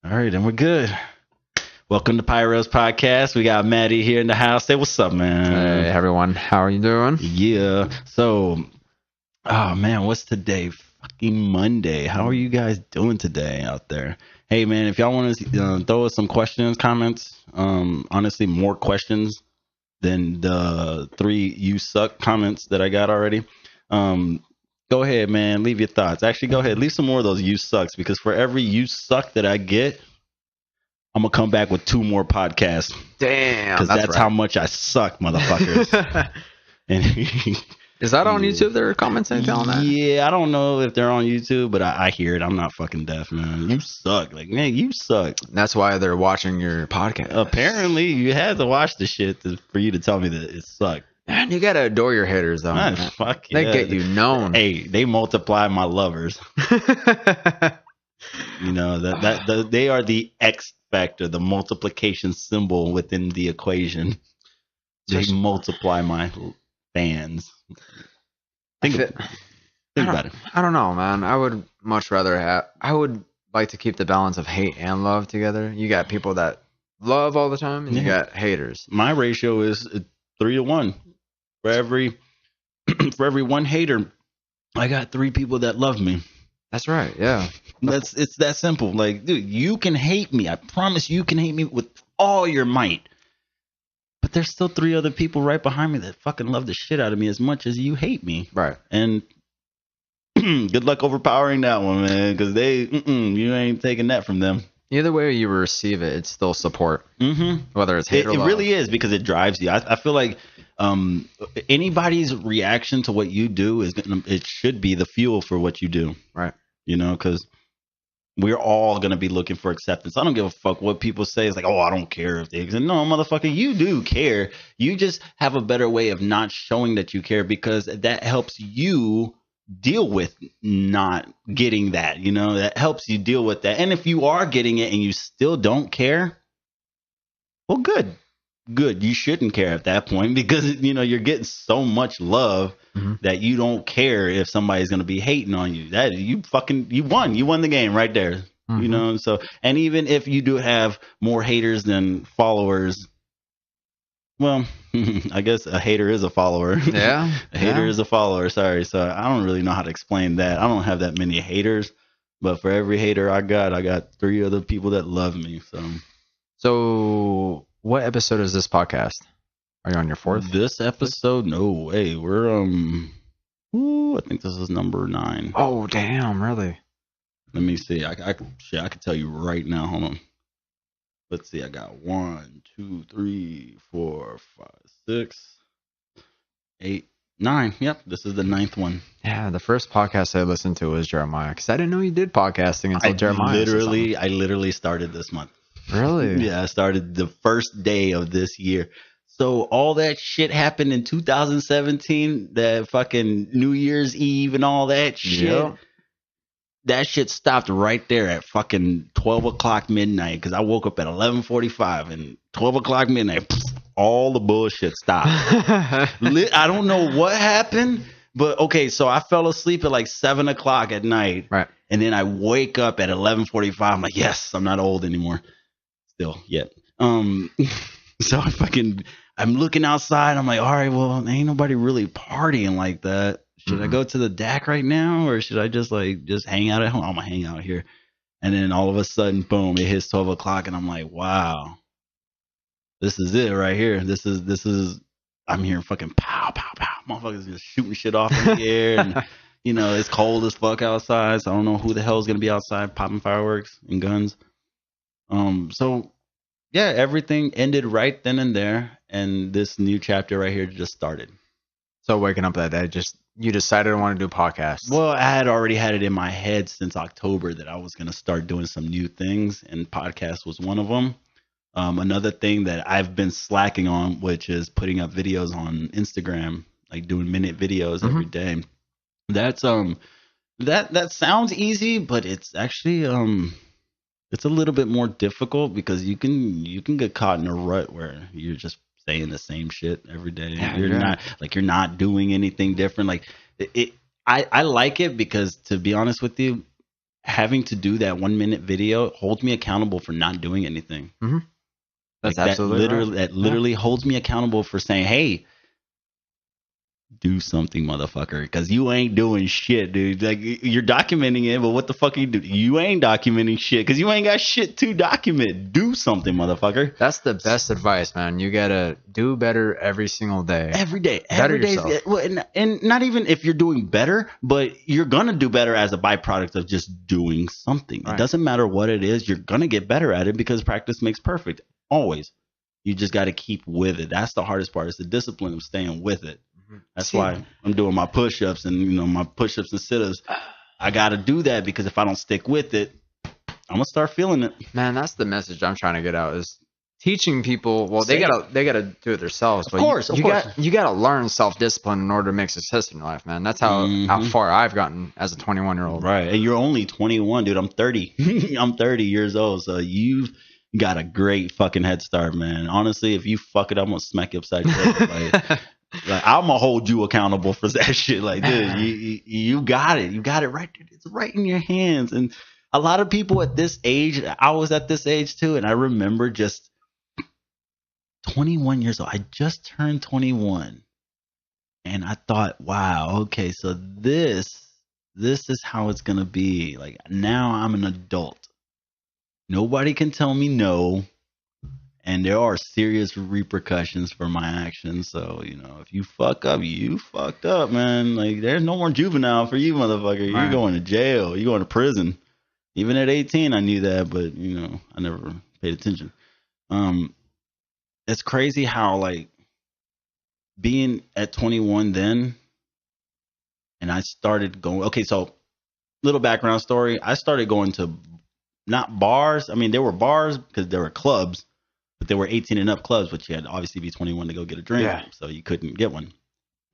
All right, and we're good. Welcome to Pyrroh's podcast. We got Mattie here in the house. Say what's up, man. Hey everyone, how are you doing? Yeah. So, oh man, what's today? Fucking Monday. How are you guys doing today out there? Hey man, if y'all want to throw us some questions, comments, honestly, more questions than the 3 "you suck" comments that I got already. Go ahead, man. Leave your thoughts. Actually, go ahead. Leave some more of those "you sucks" because for every "you suck" that I get, I'm gonna come back with 2 more podcasts. Damn, Because that's right. how much I suck, motherfuckers. And Is that on YouTube? There are comments telling that? yeah, I don't know if they're on YouTube, but I hear it. I'm not fucking deaf, man. You suck. Like, man, you suck. That's why they're watching your podcast. Apparently, you had to watch the shit for you to tell me that it sucked. Man, you gotta adore your haters, though. Man, fuck They yeah. get you known. Hey, they multiply my lovers. You know they are the X factor, the multiplication symbol within the equation. They multiply my fans. Think about it. I don't know, man. I would much rather I would like to keep the balance of hate and love together. You got people that love all the time, and you got haters. My ratio is 3-to-1. For every for every 1 hater, I got 3 people that love me. That's right. Yeah. It's that simple. Like, dude, you can hate me. I promise you can hate me with all your might. But there's still 3 other people right behind me that fucking love the shit out of me as much as you hate me. Right. And good luck overpowering that one, man, because you ain't taking that from them. Either way you receive it, it's still support. Mm-hmm. Whether it's hate or love. It really is, because it drives you. I feel like anybody's reaction to what you do it should be the fuel for what you do. Right. You know, because we're all going to be looking for acceptance. I don't give a fuck what people say. It's like, oh, I don't care if they exist. No, motherfucker, you do care. You just have a better way of not showing that you care, because that helps you deal with not getting that. You know, that helps you deal with that. And if you are getting it and you still don't care, well, good. You shouldn't care at that point, because, you know, you're getting so much love that you don't care if somebody's going to be hating on you. That you won the game right there. You know, so, and even if you do have more haters than followers, well, I guess a hater is a follower. Yeah. A hater is a follower. Sorry. So I don't really know how to explain that. I don't have that many haters, but for every hater I got 3 other people that love me. So what episode is this podcast? Are you on your 4th? This episode? No way. We're I think this is number 9. Oh damn, really? Let me see. I can tell you right now. Hold on. Let's see. I got 1, 2, 3, 4, 5, 6, 8, 9. Yep, this is the 9th one. Yeah, the first podcast I listened to was Jeremiah, because I didn't know you did podcasting until Jeremiah. I literally started this month. Really? Yeah, I started the first day of this year. So all that shit happened in 2017, that fucking New Year's Eve and all that shit. Yep. That shit stopped right there at fucking 12 o'clock midnight, because I woke up at 11:45 and 12 o'clock midnight, all the bullshit stopped. I don't know what happened, but okay, so I fell asleep at like 7 o'clock at night. Right. And then I wake up at 11:45. I'm like, yes, I'm not old anymore. Still yet. So I'm looking outside. I'm like, all right, well, ain't nobody really partying like that. Should I go to the DAC right now, or should I just hang out at home? I'm gonna hang out here. And then all of a sudden, boom, it hits 12 o'clock, and I'm like, wow, this is it right here. This is. I'm hearing fucking pow, pow, pow. Motherfuckers just shooting shit off in the air, and you know it's cold as fuck outside. So I don't know who the hell is gonna be outside popping fireworks and guns. So yeah, everything ended right then and there, and this new chapter right here just started. So waking up that day, you decided I want to do podcasts. Well, I had already had it in my head since October that I was going to start doing some new things, and podcast was one of them. Another thing that I've been slacking on, which is putting up videos on Instagram, like doing minute videos every day. That's that sounds easy, but it's actually it's a little bit more difficult, because you can get caught in a rut where you're just saying the same shit every day. Yeah, you're not doing anything different. Like I like it because, to be honest with you, having to do that 1 minute video holds me accountable for not doing anything. Mm-hmm. That's like absolutely that literally holds me accountable for saying, hey, do something, motherfucker, because you ain't doing shit, dude. Like, you're documenting it, but what the fuck are you doing? You ain't documenting shit because you ain't got shit to document. Do something, motherfucker. That's the best advice, man. You gotta do better every single day. Every day. Better Every day. yourself. Well, and not even if you're doing better, but you're going to do better as a byproduct of just doing something. Right. It doesn't matter what it is. You're going to get better at it because practice makes perfect. Always. You just got to keep with it. That's the hardest part. It's the discipline of staying with it. That's why I'm doing my push-ups and my push-ups and sit-ups. I got to do that because if I don't stick with it, I'm gonna start feeling it. Man, that's the message I'm trying to get out is teaching people. Well, Same. they gotta do it themselves. But Of course. you gotta learn self-discipline in order to make success in your life, man. That's how far I've gotten as a 21-year-old. Right, and you're only 21, dude. I'm 30. I'm 30 years old, so you've got a great fucking head start, man. Honestly, if you fuck it, I'm gonna smack you upside the head. Like I'm gonna hold you accountable for that shit. Like, dude, you got it. You got it right there. It's right in your hands. And a lot of people at this age, I was at this age too, and I remember just 21 years old. I just turned 21, and I thought, wow, okay, so this is how it's gonna be. Like now, I'm an adult. Nobody can tell me no. And there are serious repercussions for my actions. So, if you fuck up, you fucked up, man. Like, there's no more juvenile for you, motherfucker. You're going to jail. You're going to prison. Even at 18, I knew that, but, I never paid attention. It's crazy how, like, being at 21 then, and I started going, okay, so, little background story. I started going to, not bars. I mean, there were bars because there were clubs. But there were 18 and up clubs, but you had to obviously be 21 to go get a drink. Yeah. So you couldn't get one.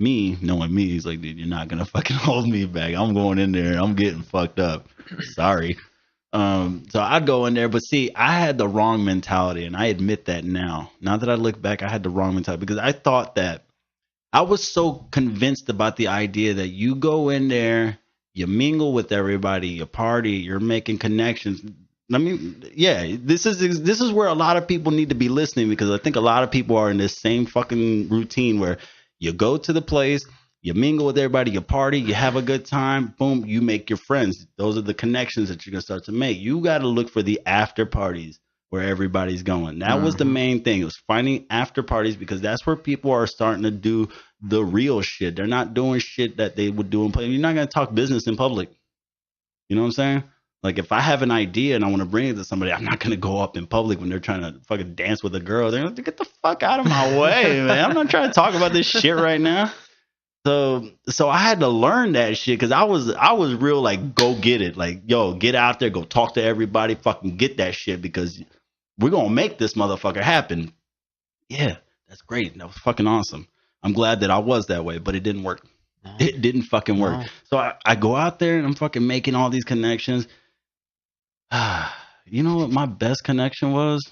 Me, knowing me, he's like, dude, you're not going to fucking hold me back. I'm going in there. I'm getting fucked up. Sorry. So I'd go in there. But see, I had the wrong mentality. And I admit that now. Now that I look back, I had the wrong mentality. Because I thought that I was so convinced about the idea that you go in there, you mingle with everybody, you party, you're making connections. I mean, yeah, this is where a lot of people need to be listening because I think a lot of people are in this same fucking routine where you go to the place, you mingle with everybody, you party, you have a good time, boom, you make your friends. Those are the connections that you're going to start to make. You got to look for the after parties where everybody's going. That was the main thing. It was finding after parties because that's where people are starting to do the real shit. They're not doing shit that they would do in public. You're not going to talk business in public. You know what I'm saying? Like, if I have an idea and I want to bring it to somebody, I'm not going to go up in public when they're trying to fucking dance with a girl. They're going to get the fuck out of my way, man. I'm not trying to talk about this shit right now. So I had to learn that shit because I was real like, go get it. Like, yo, get out there, go talk to everybody, fucking get that shit because we're going to make this motherfucker happen. Yeah, that's great. That was fucking awesome. I'm glad that I was that way, but it didn't work. No. It didn't fucking work. No. So I go out there and I'm fucking making all these connections. You know what my best connection was?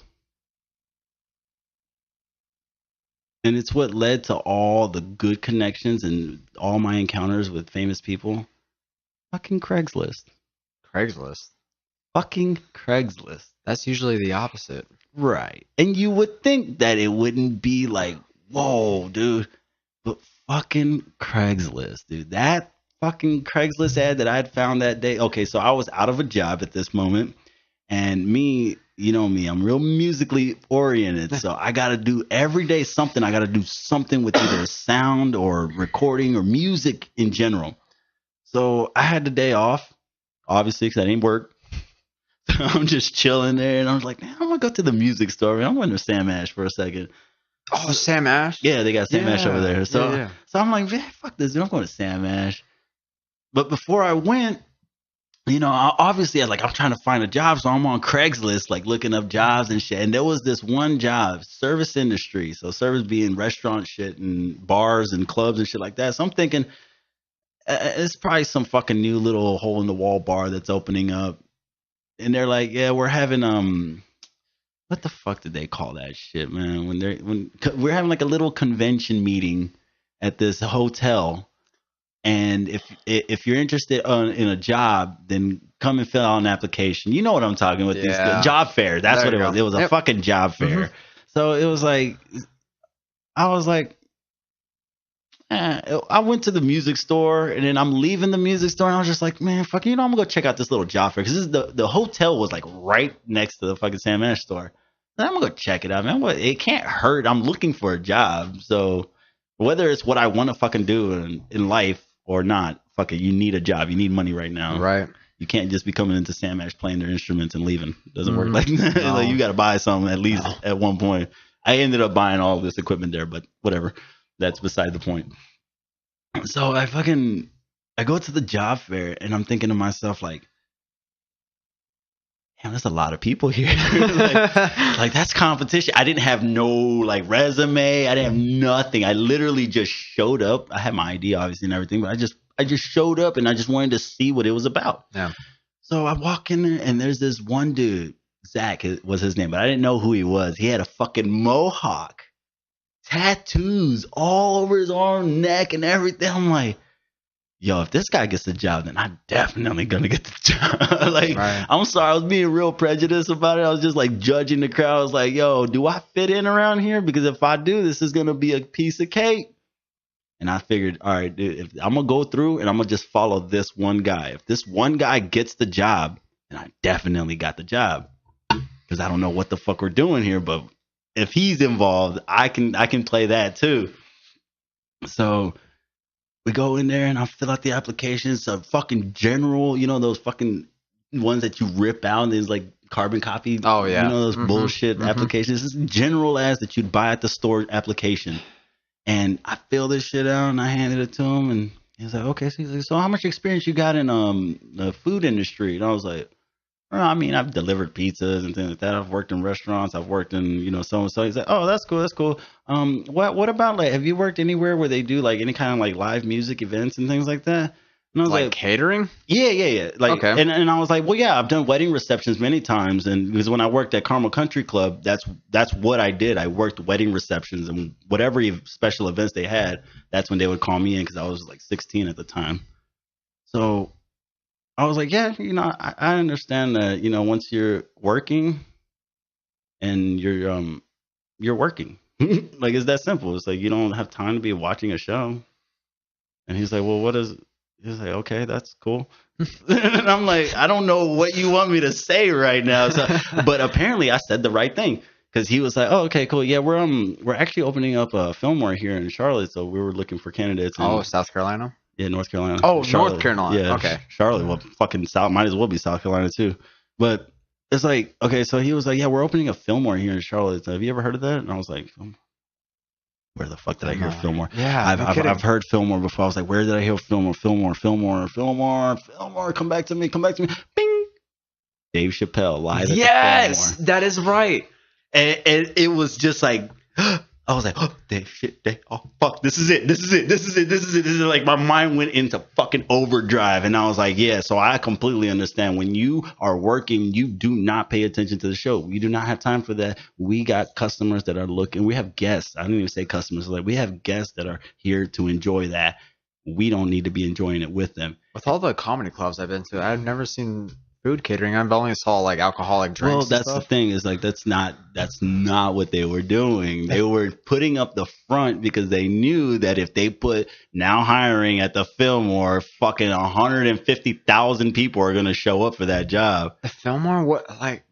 And it's what led to all the good connections and all my encounters with famous people. Fucking Craigslist. Craigslist. Fucking Craigslist. That's usually the opposite. Right. And you would think that it wouldn't be like, whoa, dude. But fucking Craigslist, dude. That fucking Craigslist ad that I had found that day. Okay, so I was out of a job at this moment. And me, you know me, I'm real musically oriented. So I got to do every day something. I got to do something with either sound or recording or music in general. So I had the day off, obviously, because I didn't work. So I'm just chilling there. And I was like, man, I'm going to go to the music store. I'm going to Sam Ash for a second. Oh, Sam Ash? Yeah, they got Sam Ash over there. So, so I'm like, man, fuck this, dude. I'm going to Sam Ash. But before I went, you know, obviously, I'm trying to find a job. So I'm on Craigslist, like looking up jobs and shit. And there was this one job, service industry. So service being restaurant shit and bars and clubs and shit like that. So I'm thinking it's probably some fucking new little hole in the wall bar that's opening up. And they're like, yeah, we're having, what the fuck did they call that shit, man? When we're having like a little convention meeting at this hotel. And if you're interested in a job, then come and fill out an application. You know what I'm talking with these job fair. That's what it was. It was a fucking job fair. So it was like, I was like, I went to the music store, and then I'm leaving the music store, and I was just like, man, fuck, I'm gonna go check out this little job fair, because the hotel was like right next to the fucking Sam Ash store. And I'm gonna go check it out, man. It can't hurt. I'm looking for a job, so whether it's what I want to fucking do in life or not, fuck it, you need a job. You need money right now. Right. You can't just be coming into Sam Ash playing their instruments and leaving. It doesn't work like that. No. Like, you got to buy something at least at one point. I ended up buying all this equipment there, but whatever. That's beside the point. So I go to the job fair, and I'm thinking to myself, like, damn, there's a lot of people here. like that's competition. I didn't have no like resume. I didn't have nothing. I literally just showed up. I had my ID obviously and everything, but I just showed up, and I just wanted to see what it was about. Yeah. So I walk in there, and there's this one dude, Zach was his name, but I didn't know who he was. He had a fucking mohawk, tattoos all over his arm, neck, and everything. I'm like, yo, if this guy gets the job, then I'm definitely gonna get the job. Like, right. I'm sorry, I was being real prejudiced about it. I was just like judging the crowd. I was like, yo, do I fit in around here? Because if I do, this is gonna be a piece of cake. And I figured, all right, dude, if I'm gonna go through and I'm gonna just follow this one guy. If this one guy gets the job, then I definitely got the job. Because I don't know what the fuck we're doing here, but if he's involved, I can play that too. So we go in there, and I fill out the applications. A fucking general, those fucking ones that you rip out and there's like carbon copy. Oh yeah, those bullshit applications. It's general as that you'd buy at the store application. And I fill this shit out, and I handed it to him, and he's like, okay. So he's like, so how much experience you got in the food industry? And I was like, well, I mean, I've delivered pizzas and things like that. I've worked in restaurants. I've worked in, so and so. He's like, oh, that's cool. That's cool. What about, like, have you worked anywhere where they do like any kind of like live music events and things like that? And I was like catering? Yeah. Like, okay. And I was like, well, yeah, I've done wedding receptions many times. And because when I worked at Carmel Country Club, that's what I did. I worked wedding receptions, and whatever special events they had, that's when they would call me in, because I was like 16 at the time. So I was like, yeah, I understand that, once you're working and you're working, like, it's that simple. It's like, you don't have time to be watching a show. And he's like, well, he's like, okay, that's cool. And I'm like, I don't know what you want me to say right now. So, but apparently I said the right thing, because he was like, oh, okay, cool. Yeah, we're actually opening up a Fillmore here in Charlotte. So we were looking for candidates. South Carolina? Yeah, North Carolina. Oh, Charlotte. North Carolina. Yeah, okay. Charlotte. Well, fucking South, might as well be South Carolina too. But it's like, okay, so he was like, yeah, we're opening a Fillmore here in Charlotte. So have you ever heard of that? And I was like, where the fuck did I hear Fillmore? Yeah, I've heard Fillmore before. I was like, where did I hear Fillmore? Fillmore. Come back to me. Bing. Dave Chappelle live at the Fillmore. That is right. And it was just like, I was like, oh, fuck, this is it. Like, my mind went into fucking overdrive, and I was like, yeah. So I completely understand, when you are working, you do not pay attention to the show. We do not have time for that. We got customers that are looking. We have guests. I don't even say customers. Like, we have guests that are here to enjoy that. We don't need to be enjoying it with them. With all the comedy clubs I've been to, I've never seen food catering. I've only saw like alcoholic drinks. Well, that's the thing, is like, that's not what they were doing. They were putting up the front because they knew that if they put now hiring at the Fillmore, fucking 150,000 people are going to show up for that job. The Fillmore? What? Like,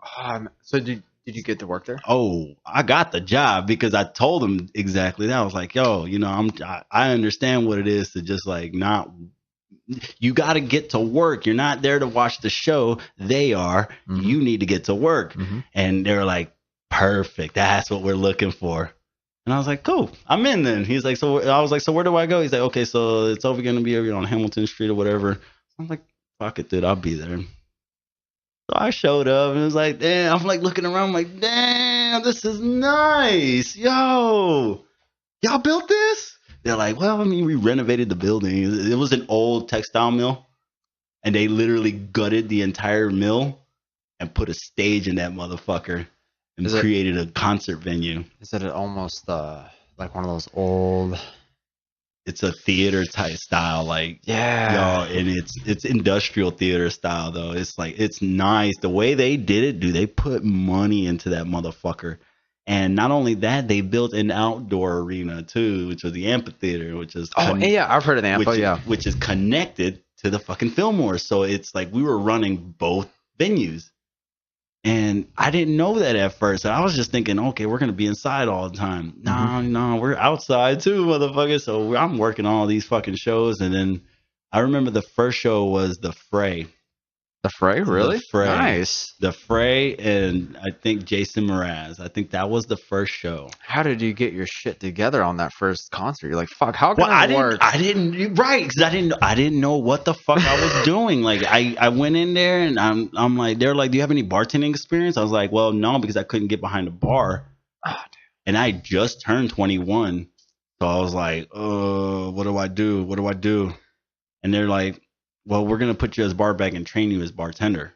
so did you get to work there? Oh, I got the job because I told them exactly that. I was like, yo, I understand what it is to just like not. You got to get to work. You're not there to watch the show. They are. Mm-hmm. You need to get to work. Mm-hmm. And they're like, perfect. That's what we're looking for. And I was like, cool. I'm in then. He's like, so I was like, so where do I go? He's like, okay, so it's over going to be over on Hamilton Street or whatever. I'm like, fuck it, dude. I'll be there. So I showed up, and it was like, damn. I'm like looking around. I'm like, damn, this is nice. Yo, y'all built this? They're like, well, I mean, we renovated the building. It was an old textile mill, and they literally gutted the entire mill and put a stage in that motherfucker and created a concert venue. Is it almost like one of those old it's a theater type style, like Yeah. yo, and it's industrial theater style though. It's like it's nice the way they did it. Dude, they put money into that motherfucker. And not only that, they built an outdoor arena too, which was the amphitheater, which is Oh, yeah, I've heard of the Ampho, yeah. which is connected to the fucking Fillmore. So it's like we were running both venues. And I didn't know that at first. I was just thinking, okay, we're gonna be inside all the time. No, we're outside too, motherfucker. So I'm working all these fucking shows, and then I remember the first show was the Fray. The Fray, really? The Fray. Nice. The Fray, and I think Jason Mraz. I think that was the first show. How did you get your shit together on that first concert? You're like, fuck, how can Well, I work? I didn't right because I didn't know what the fuck I was doing. Like I went in there and I'm like they're like, do you have any bartending experience? I was like, well, no, because I couldn't get behind a bar, and I just turned 21, so I was like, what do I do? What do I do? And they're like, well, we're gonna put you as barback and train you as bartender.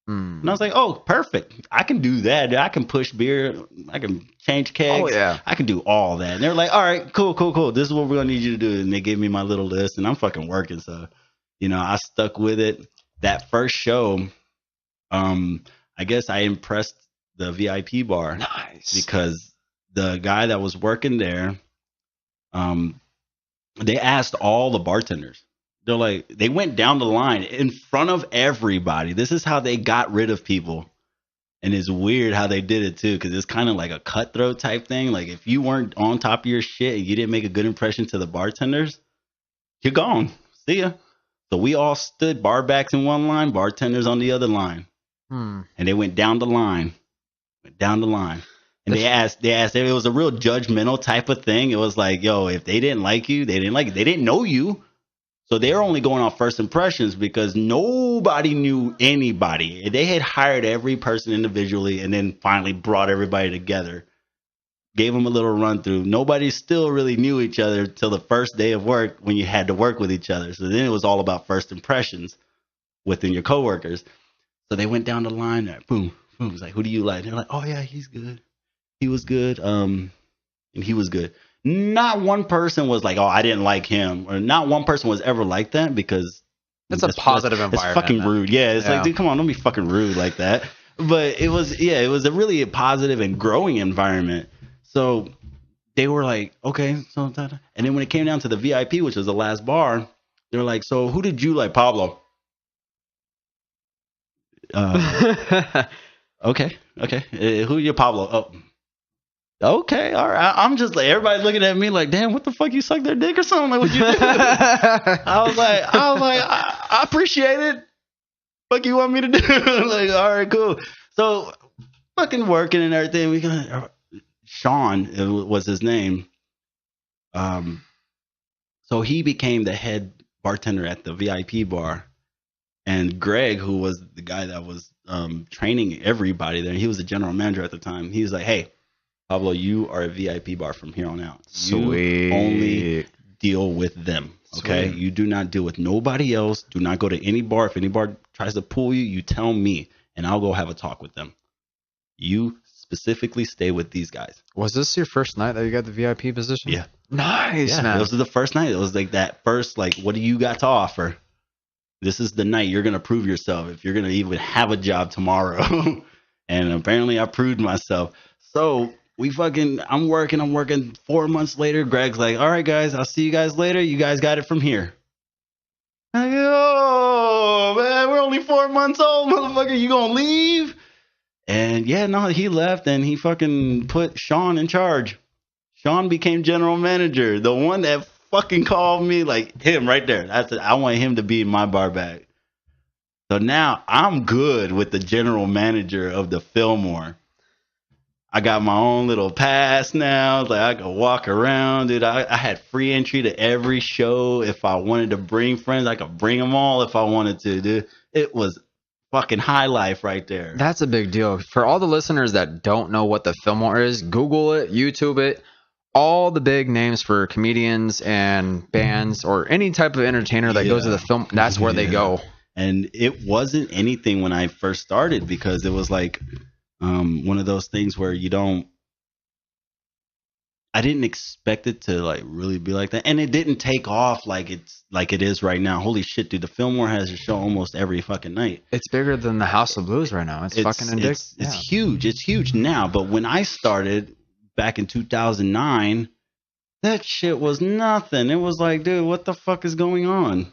And I was like, oh, perfect. I can do that. I can push beer. I can change kegs. Oh, yeah. I can do all that. And they're like, all right, cool. This is what we're going to need you to do. And they gave me my little list, and I'm fucking working. So, I stuck with it. That first show, I guess I impressed the VIP bar. Nice. Because the guy that was working there, they asked all the bartenders. They're like, they went down the line in front of everybody. This is how they got rid of people. And it's weird how they did it too, because it's kind of like a cutthroat type thing. Like if you weren't on top of your shit and you didn't make a good impression to the bartenders, you're gone. See ya. So we all stood barbacks in one line, bartenders on the other line. And they went down the line. And they asked, it was a real judgmental type of thing. It was like, yo, if they didn't like you, they didn't like you. They didn't know you. So they're only going off first impressions because nobody knew anybody. They had hired every person individually and then finally brought everybody together. Gave them a little run through. Nobody still really knew each other till the first day of work when you had to work with each other. So then it was all about first impressions within your coworkers. So they went down the line. Boom. It was like, who do you like? They're like, oh yeah, he's good. He was good. And he was good. Not one person was like, oh, I didn't like him. Or not one person was ever like that because It's a positive environment. It's fucking rude. Yeah, it's like, dude, come on, don't be fucking rude like that. But it was a really positive and growing environment. So they were like, okay. So, and then when it came down to the VIP, which was the last bar, they were like, so who did you like, Pablo? Okay. Who you, Pablo? Oh. Okay, all right. I'm just like, everybody looking at me like, damn, what the fuck, you suck their dick or something? Like, what you do? I was like, I appreciate it. Fuck you want me to do? Like, all right, cool. So, fucking working and everything. We got Sean was his name. So he became the head bartender at the VIP bar, and Greg, who was the guy that was training everybody there, he was the general manager at the time. He was like, hey, Pablo, you are a VIP bar from here on out. Sweet. You only deal with them. Okay. Sweet. You do not deal with nobody else. Do not go to any bar. If any bar tries to pull you, you tell me and I'll go have a talk with them. You specifically stay with these guys. Was this your first night that you got the VIP position? Yeah. Nice, man. This was the first night. It was like that first, like, what do you got to offer? This is the night you're going to prove yourself if you're going to even have a job tomorrow. And apparently I proved myself. So I'm working 4 months later. Greg's like, all right, guys, I'll see you guys later. You guys got it from here. I'm like, oh, man, we're only 4 months old, motherfucker. You gonna leave? And yeah, no, he left and he fucking put Sean in charge. Sean became general manager. The one that fucking called me, like him right there. I want him to be in my bar back. So now I'm good with the general manager of the Fillmore. I got my own little pass now. Like I could walk around, dude. I had free entry to every show. If I wanted to bring friends, I could bring them all if I wanted to, dude. It was fucking high life right there. That's a big deal. For all the listeners that don't know what the Fillmore is, Google it, YouTube it. All the big names for comedians and bands or any type of entertainer that goes to the film, that's where they go. And it wasn't anything when I first started because it was like one of those things where you don't I didn't expect it to like really be like that, and it didn't take off like it is right now. Holy shit, dude! The Fillmore has a show almost every fucking night. It's bigger than the House of Blues right now. It's fucking ridiculous. It's huge. It's huge now. But when I started back in 2009, that shit was nothing. It was like, dude, what the fuck is going on?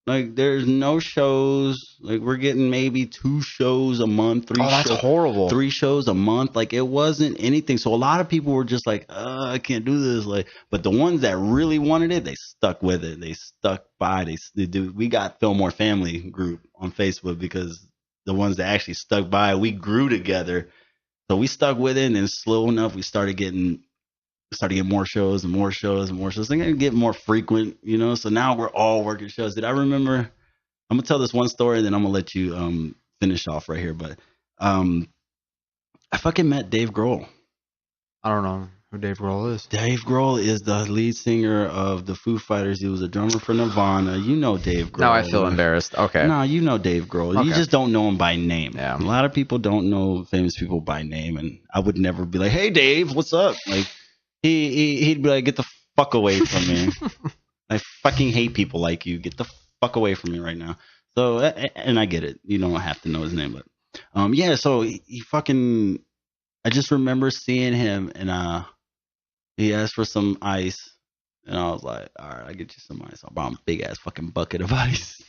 Like, there's no shows. Like, we're getting maybe 2 shows a month, 3 that's shows, horrible. 3 shows a month. Like, it wasn't anything. So a lot of people were just like, I can't do this. Like, but the ones that really wanted it, they stuck with it. They stuck by. They do. We got Fillmore Family group on Facebook because the ones that actually stuck by, we grew together. So we stuck with it, and then slow enough, we started getting more shows and more shows and more shows. They're gonna get more frequent, you know. So now we're all working shows. Did I remember? I'm gonna tell this one story, and then I'm gonna let you finish off right here. But I fucking met Dave Grohl. I don't know who Dave Grohl is. Dave Grohl is the lead singer of the Foo Fighters. He was a drummer for Nirvana. You know Dave Grohl. Now I feel embarrassed. Okay. No, you know Dave Grohl. Okay. You just don't know him by name. Yeah. A lot of people don't know famous people by name, and I would never be like, "Hey, Dave, what's up?" Like. He'd be like, get the fuck away from me. I fucking hate people like you. Get the fuck away from me right now. So, and I get it. You don't have to know his name, but yeah. So he fucking. I just remember seeing him, and he asked for some ice, and I was like, all right, I'll get you some ice. I brought him a big ass fucking bucket of ice,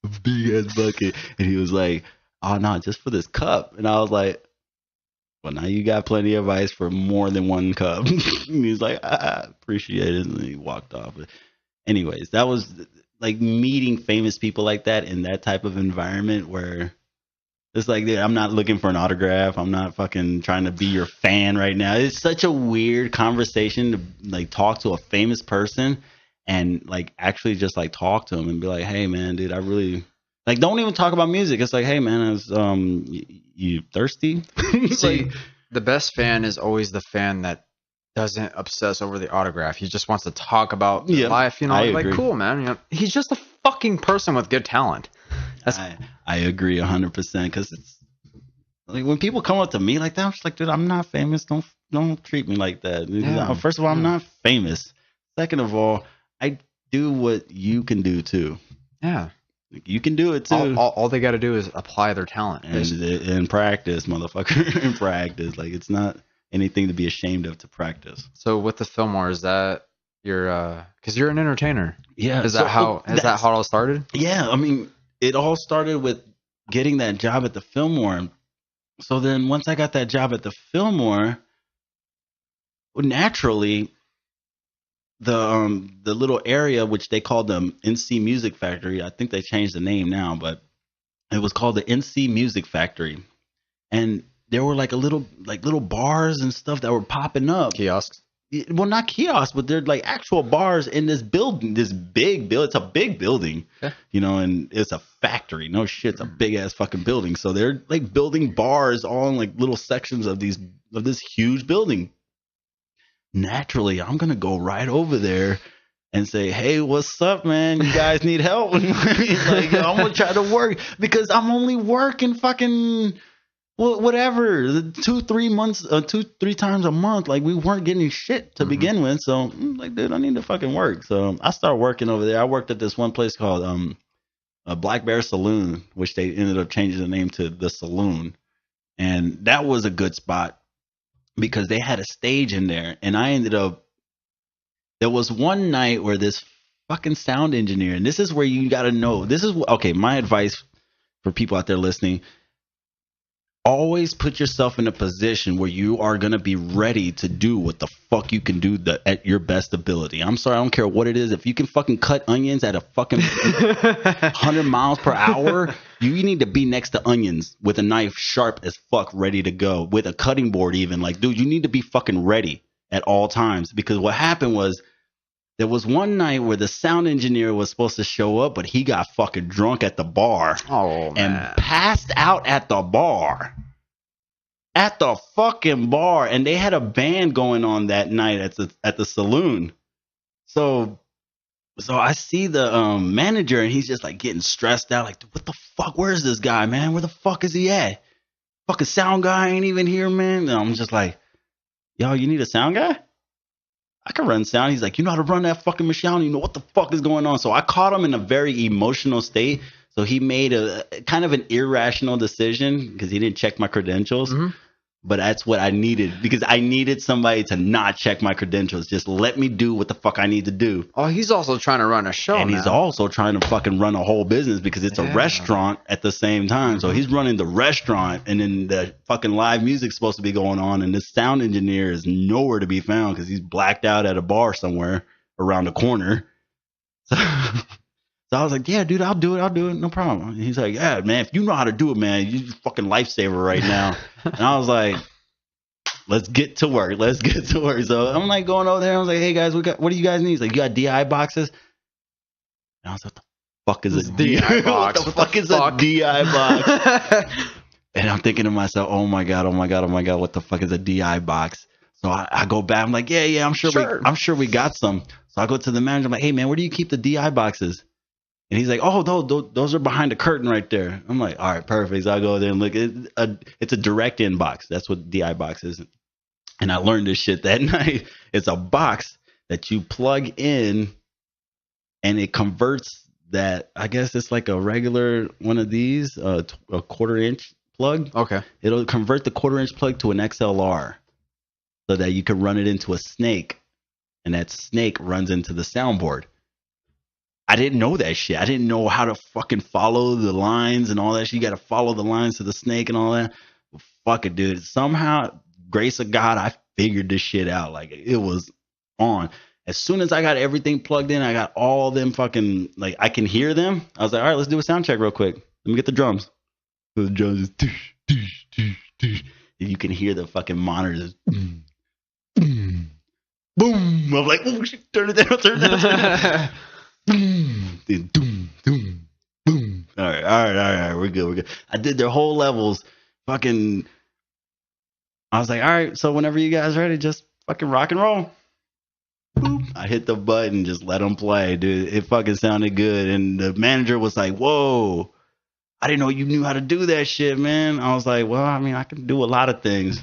a big ass bucket, and he was like, oh no, just for this cup, and I was like. Well, now you got plenty of ice for more than 1 cup. And he's like, I appreciate it. And he walked off. But anyways, that was like meeting famous people like that in that type of environment where it's like, dude, I'm not looking for an autograph. I'm not fucking trying to be your fan right now. It's such a weird conversation to like talk to a famous person and like actually just like talk to him and be like, hey, man, dude, I really... Like, don't even talk about music. It's like, hey, man, you thirsty? See, the best fan is always the fan that doesn't obsess over the autograph. He just wants to talk about life, you know. Like, cool, man. You know, he's just a fucking person with good talent. I agree 100% because it's like when people come up to me like that, I'm just like, dude, I'm not famous. Don't treat me like that. Yeah. First of all, I'm not famous. Second of all, I do what you can do too. Yeah. You can do it too. All they got to do is apply their talent and practice, motherfucker. And practice. Like it's not anything to be ashamed of to practice. So with the Fillmore, is that your? Because you're an entertainer. Yeah. Is that how it all started? Yeah. I mean, it all started with getting that job at the Fillmore. So then once I got that job at the Fillmore, naturally. The little area which they called the NC Music Factory, I think they changed the name now, but it was called the NC Music Factory, and there were like little bars and stuff that were popping up. Kiosks. Well, not kiosks, but they're like actual bars in this building, this big building. It's a big building, you know, and it's a factory. No shit, it's a big ass fucking building. So they're like building bars all in like little sections of this huge building. Naturally, I'm gonna go right over there and say, "Hey, what's up, man? You guys need help?" Like, I'm gonna try to work because I'm only working fucking whatever 2-3 times a month. Like we weren't getting shit to begin with, so I'm like, dude, I need to fucking work. So I started working over there. I worked at this one place called a Black Bear Saloon, which they ended up changing the name to The Saloon, and that was a good spot. Because they had a stage in there, and I ended up. There was one night where this fucking sound engineer, and this is where you got to know. This is okay. My advice for people out there listening: always put yourself in a position where you are gonna be ready to do what the fuck you can do at your best ability. I'm sorry, I don't care what it is. If you can fucking cut onions at a fucking 100 miles per hour. You need to be next to onions with a knife sharp as fuck, ready to go, with a cutting board even. Like, dude, you need to be fucking ready at all times. Because what happened was there was one night where the sound engineer was supposed to show up, but he got fucking drunk at the bar. Oh, man. And passed out at the bar. At the fucking bar. And they had a band going on that night at the saloon. So I see the manager, and he's just like getting stressed out. Like, what the fuck? Where's this guy, man? Where the fuck is he at? Fucking sound guy ain't even here, man. And I'm just like, yo, you need a sound guy? I can run sound. He's like, you know how to run that fucking machine? I don't even know what the fuck is going on. So I caught him in a very emotional state. So he made a kind of an irrational decision because he didn't check my credentials. Mm-hmm. But that's what I needed, because I needed somebody to not check my credentials. Just let me do what the fuck I need to do. Oh, he's also trying to run a show, and he's also trying to fucking run a whole business, because it's a restaurant at the same time. So he's running the restaurant, and then the fucking live music's supposed to be going on, and this sound engineer is nowhere to be found because he's blacked out at a bar somewhere around the corner. So I was like, yeah, dude, I'll do it, no problem. And he's like, yeah, man, if you know how to do it, man, you're a fucking lifesaver right now. And I was like, let's get to work. So I'm like going over there. I was like, hey guys, what do you guys need? He's like, you got DI boxes? And I was like, what the fuck is a DI box? What the fuck is a DI box? And I'm thinking to myself, oh my god, what the fuck is a DI box? So I go back. I'm like, yeah, I'm sure we got some. So I go to the manager. I'm like, hey man, where do you keep the DI boxes? And he's like, oh, those are behind the curtain right there. I'm like, all right, perfect. So I go there and look. It's a direct in box. That's what DI box is. And I learned this shit that night. It's a box that you plug in, and it converts that. I guess it's like a regular one of these, a 1/4 inch plug. Okay. It'll convert the 1/4 inch plug to an XLR, so that you can run it into a snake, and that snake runs into the soundboard. I didn't know that shit. I didn't know how to fucking follow the lines and all that shit. You got to follow the lines to the snake and all that. Well, fuck it, dude. Somehow, grace of God, I figured this shit out. Like, it was on. As soon as I got everything plugged in, I got all them fucking, like, I can hear them. I was like, all right, let's do a sound check real quick. Let me get the drums. So the drums is toosh, toosh, toosh, toosh. And you can hear the fucking monitors. Boom. I'm like, oh shit, turn it down. Boom, doom, doom, boom. All right. We're good. I did their whole levels. Fucking. I was like, all right. So whenever you guys ready, just fucking rock and roll. Boop. I hit the button, just let them play, dude. It fucking sounded good. And the manager was like, whoa, I didn't know you knew how to do that shit, man. I was like, well, I mean, I can do a lot of things.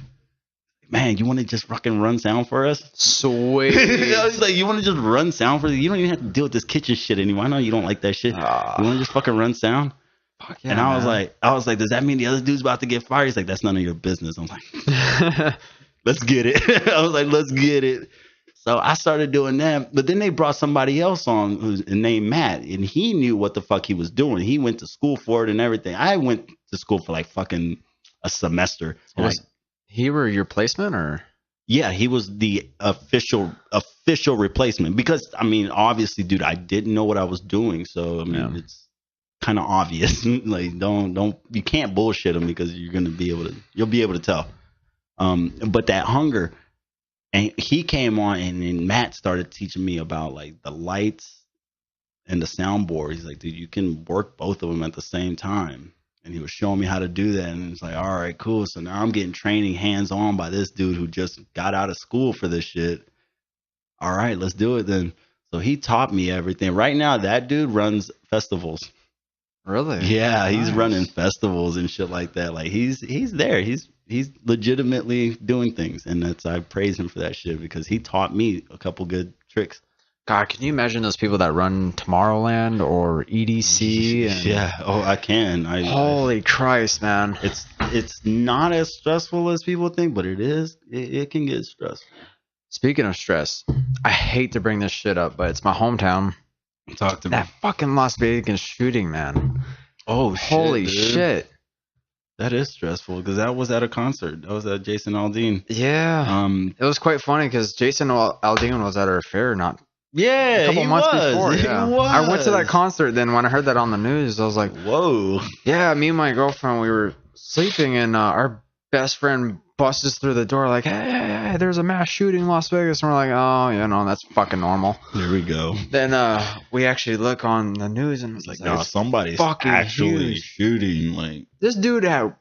Man, you want to just fucking run sound for us? Sweet. I was like, you want to just run sound for us? You don't even have to deal with this kitchen shit anymore. I know you don't like that shit. You want to just fucking run sound? Fuck yeah, and I was like, does that mean the other dude's about to get fired? He's like, that's none of your business. I'm like, let's get it. I was like, let's get it. So I started doing that. But then they brought somebody else on who's named Matt, and he knew what the fuck he was doing. He went to school for it and everything. I went to school for like fucking a semester. He were your placement, or? Yeah, he was the official replacement, because I mean, obviously, dude, I didn't know what I was doing, so I mean, it's kind of obvious. Like, don't you can't bullshit him, because you'll be able to tell. But that hunger, and he came on, and then Matt started teaching me about like the lights and the soundboard. He's like, dude, you can work both of them at the same time. And he was showing me how to do that. And it's like, all right, cool. So now I'm getting training hands-on by this dude who just got out of school for this shit. All right, let's do it then. So he taught me everything. Right now, that dude runs festivals. Really? Yeah, he's running festivals and shit like that. Like, he's there. He's legitimately doing things. And I praise him for that shit, because he taught me a couple good tricks. God, can you imagine those people that run Tomorrowland or EDC? And... Yeah, oh, I can. Holy Christ, man! It's not as stressful as people think, but it is. It can get stressful. Speaking of stress, I hate to bring this shit up, but it's my hometown. Talk to me. That fucking Las Vegas shooting, man. Oh, shit, holy dude. Shit! That is stressful, because that was at a concert. That was at Jason Aldean. Yeah. It was quite funny because Jason Aldean was at our fair a couple months before. Yeah. I went to that concert. Then when I heard that on the news, I was like, whoa. Yeah, me and my girlfriend, we were sleeping, and our best friend busts through the door like, hey, there's a mass shooting in Las Vegas. And we're like, oh, that's fucking normal. There we go. Then we actually look on the news, and it's like, no, somebody's fucking actually shooting. Like, this dude had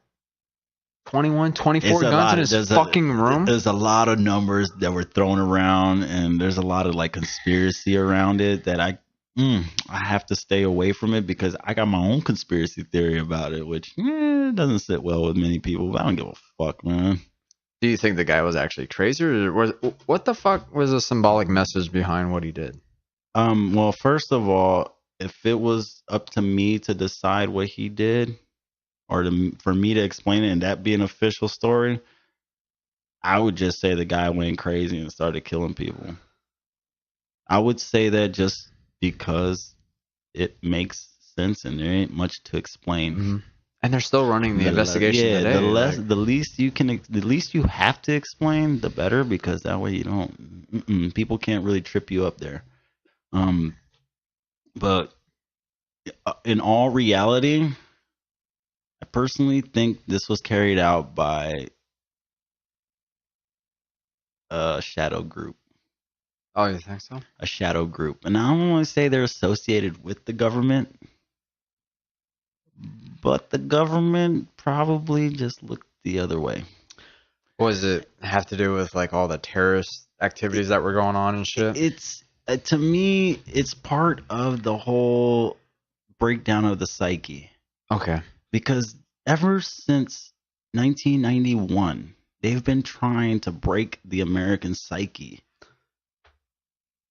21, 24 guns in his fucking room. There's a lot of numbers that were thrown around, and there's a lot of like conspiracy around it that I have to stay away from it, because I got my own conspiracy theory about it, which doesn't sit well with many people. But I don't give a fuck, man. Do you think the guy was actually crazy, or what the fuck was the symbolic message behind what he did? Well, first of all, if it was up to me to decide what he did, or for me to explain it and that be an official story, I would just say the guy went crazy and started killing people. I would say that just because it makes sense and there ain't much to explain. Mm-hmm. And they're still running the investigation today. The least you have to explain, the better, because that way you don't. People can't really trip you up there. But in all reality, I personally think this was carried out by a shadow group. Oh, you think so? A shadow group. And I don't want to say they're associated with the government, but the government probably just looked the other way. What does it have to do with like all the terrorist activities that were going on and shit? It's to me, it's part of the whole breakdown of the psyche. Okay. Because ever since 1991, they've been trying to break the American psyche.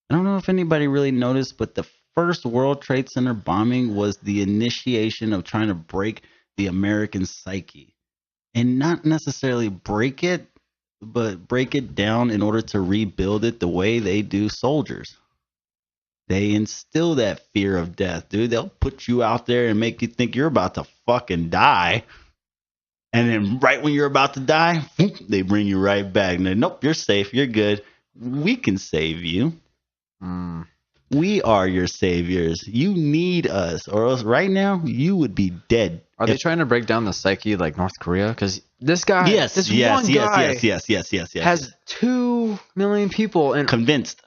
I don't know if anybody really noticed, but the first World Trade Center bombing was the initiation of trying to break the American psyche. And not necessarily break it, but break it down in order to rebuild it the way they do soldiers. They instill that fear of death, dude. They'll put you out there and make you think you're about to fucking die. And then right when you're about to die, they bring you right back. And then, nope, you're safe. You're good. We can save you. We are your saviors. You need us, or else right now you would be dead. Are they trying to break down the psyche like North Korea? Because this guy, yes, has 2 million people and convinced.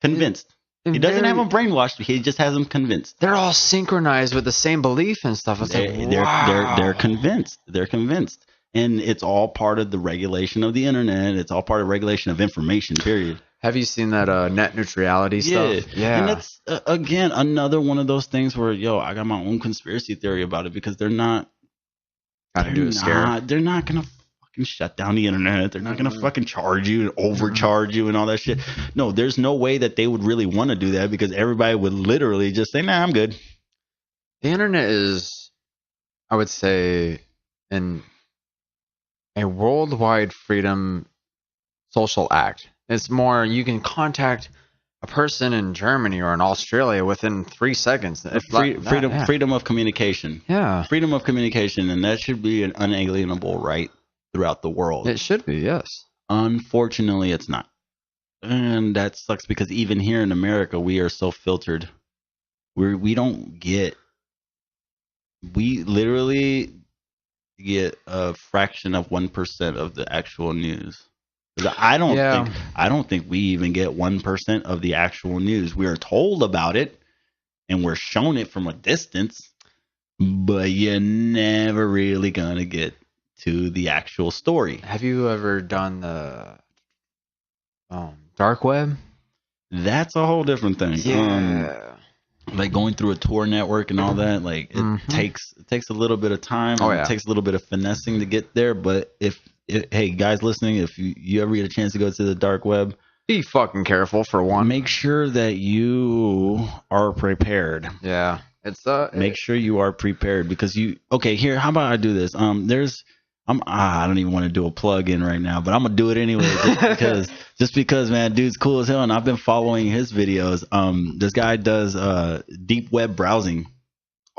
He doesn't have them brainwashed. He just has them convinced. They're all synchronized with the same belief and stuff. It's they're convinced. They're convinced, and it's all part of the regulation of the internet. It's all part of regulation of information. Period. Have you seen that net neutrality stuff? Yeah. And that's, again, another one of those things where, I got my own conspiracy theory about it, because they're not going to fucking shut down the internet. They're not going to fucking charge you and overcharge you and all that shit. No, there's no way that they would really want to do that, because everybody would literally just say, nah, I'm good. The internet is, I would say, a worldwide freedom social act. It's more, you can contact a person in Germany or in Australia within 3 seconds. Freedom of communication. Yeah. Freedom of communication, and that should be an unalienable right throughout the world. It should be, yes. Unfortunately, it's not. And that sucks, because even here in America, we are so filtered. We literally get a fraction of 1% of the actual news. I don't think we even get 1% of the actual news. We are told about it and we're shown it from a distance, but you're never really gonna get to the actual story. Have you ever done the dark web? That's a whole different thing. Yeah. Like going through a Tor network and all that, like it takes a little bit of time. It takes a little bit of finessing to get there, but hey, guys listening, if you ever get a chance to go to the dark web, be fucking careful, for one. Make sure that you are prepared. Yeah. Make sure you are prepared, because here, how about I do this? I don't even want to do a plug-in right now, but I'm going to do it anyway, just because, man, dude's cool as hell, and I've been following his videos. This guy does deep web browsing.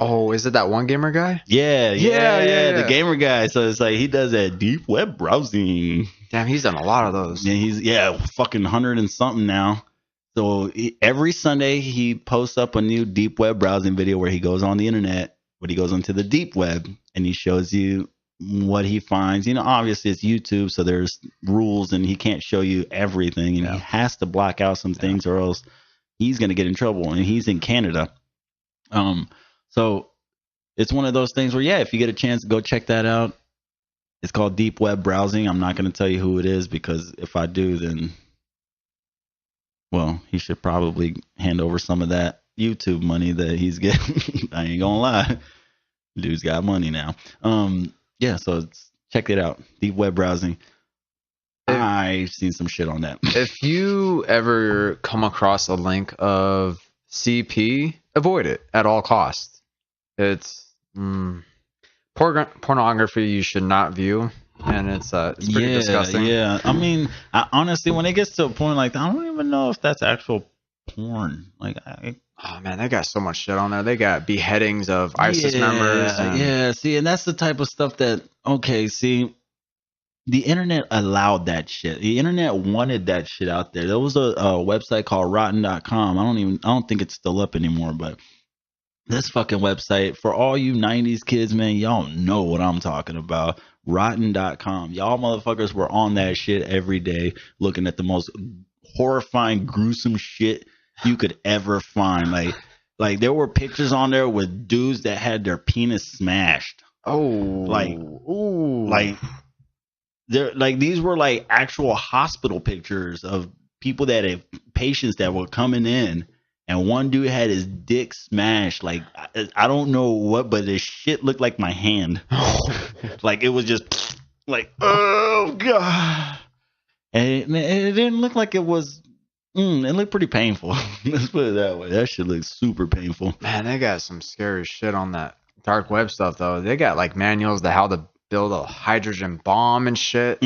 Oh, is it that one gamer guy? Yeah, the gamer guy. So it's like he does that deep web browsing. Damn, he's done a lot of those. And he's fucking 100 and something now. So every Sunday he posts up a new deep web browsing video where he goes on the internet, he goes onto the deep web, and he shows you what he finds. Obviously it's YouTube, so there's rules, and he can't show you everything, and he has to block out some things, or else he's gonna get in trouble. And he's in Canada. So it's one of those things where, if you get a chance, go check that out. It's called Deep Web Browsing. I'm not going to tell you who it is, because if I do, then, he should probably hand over some of that YouTube money that he's getting. I ain't going to lie. Dude's got money now. So check it out. Deep Web Browsing. I've seen some shit on that. If you ever come across a link of CP, avoid it at all costs. It's pornography you should not view, and it's pretty disgusting. Yeah, I mean, honestly, when it gets to a point like that, I don't even know if that's actual porn. Like, oh man, they got so much shit on there. They got beheadings of ISIS members. Yeah, see, and that's the type of stuff that, okay, see, the internet allowed that shit. The internet wanted that shit out there. There was a website called rotten.com. I don't think it's still up anymore, but this fucking website, for all you 90s kids, man, y'all know what I'm talking about. Rotten.com. Y'all motherfuckers were on that shit every day looking at the most horrifying, gruesome shit you could ever find. Like there were pictures on there with dudes that had their penis smashed. Like these were like actual hospital pictures of people that have patients that were coming in, and one dude had his dick smashed. Like, I don't know what, but this shit looked like my hand. Like, it was just like, oh god. And it didn't look like it was. It looked pretty painful. Let's put it that way. That shit looks super painful. Man, they got some scary shit on that dark web stuff though. They got like manuals to how to build a hydrogen bomb and shit.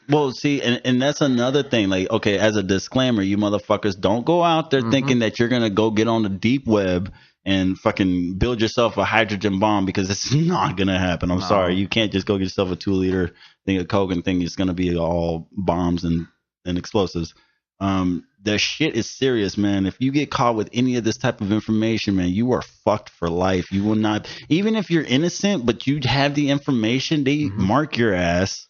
Well, see, and that's another thing. Like, okay, as a disclaimer, you motherfuckers don't go out there thinking that you're gonna go get on the deep web and fucking build yourself a hydrogen bomb, because it's not gonna happen. I'm sorry, you can't just go get yourself a 2-liter thing of Coke and think it's gonna be all bombs and explosives. The shit is serious, man. If you get caught with any of this type of information, man, you are fucked for life. You will not, even if you're innocent, but you have the information, they mark your ass.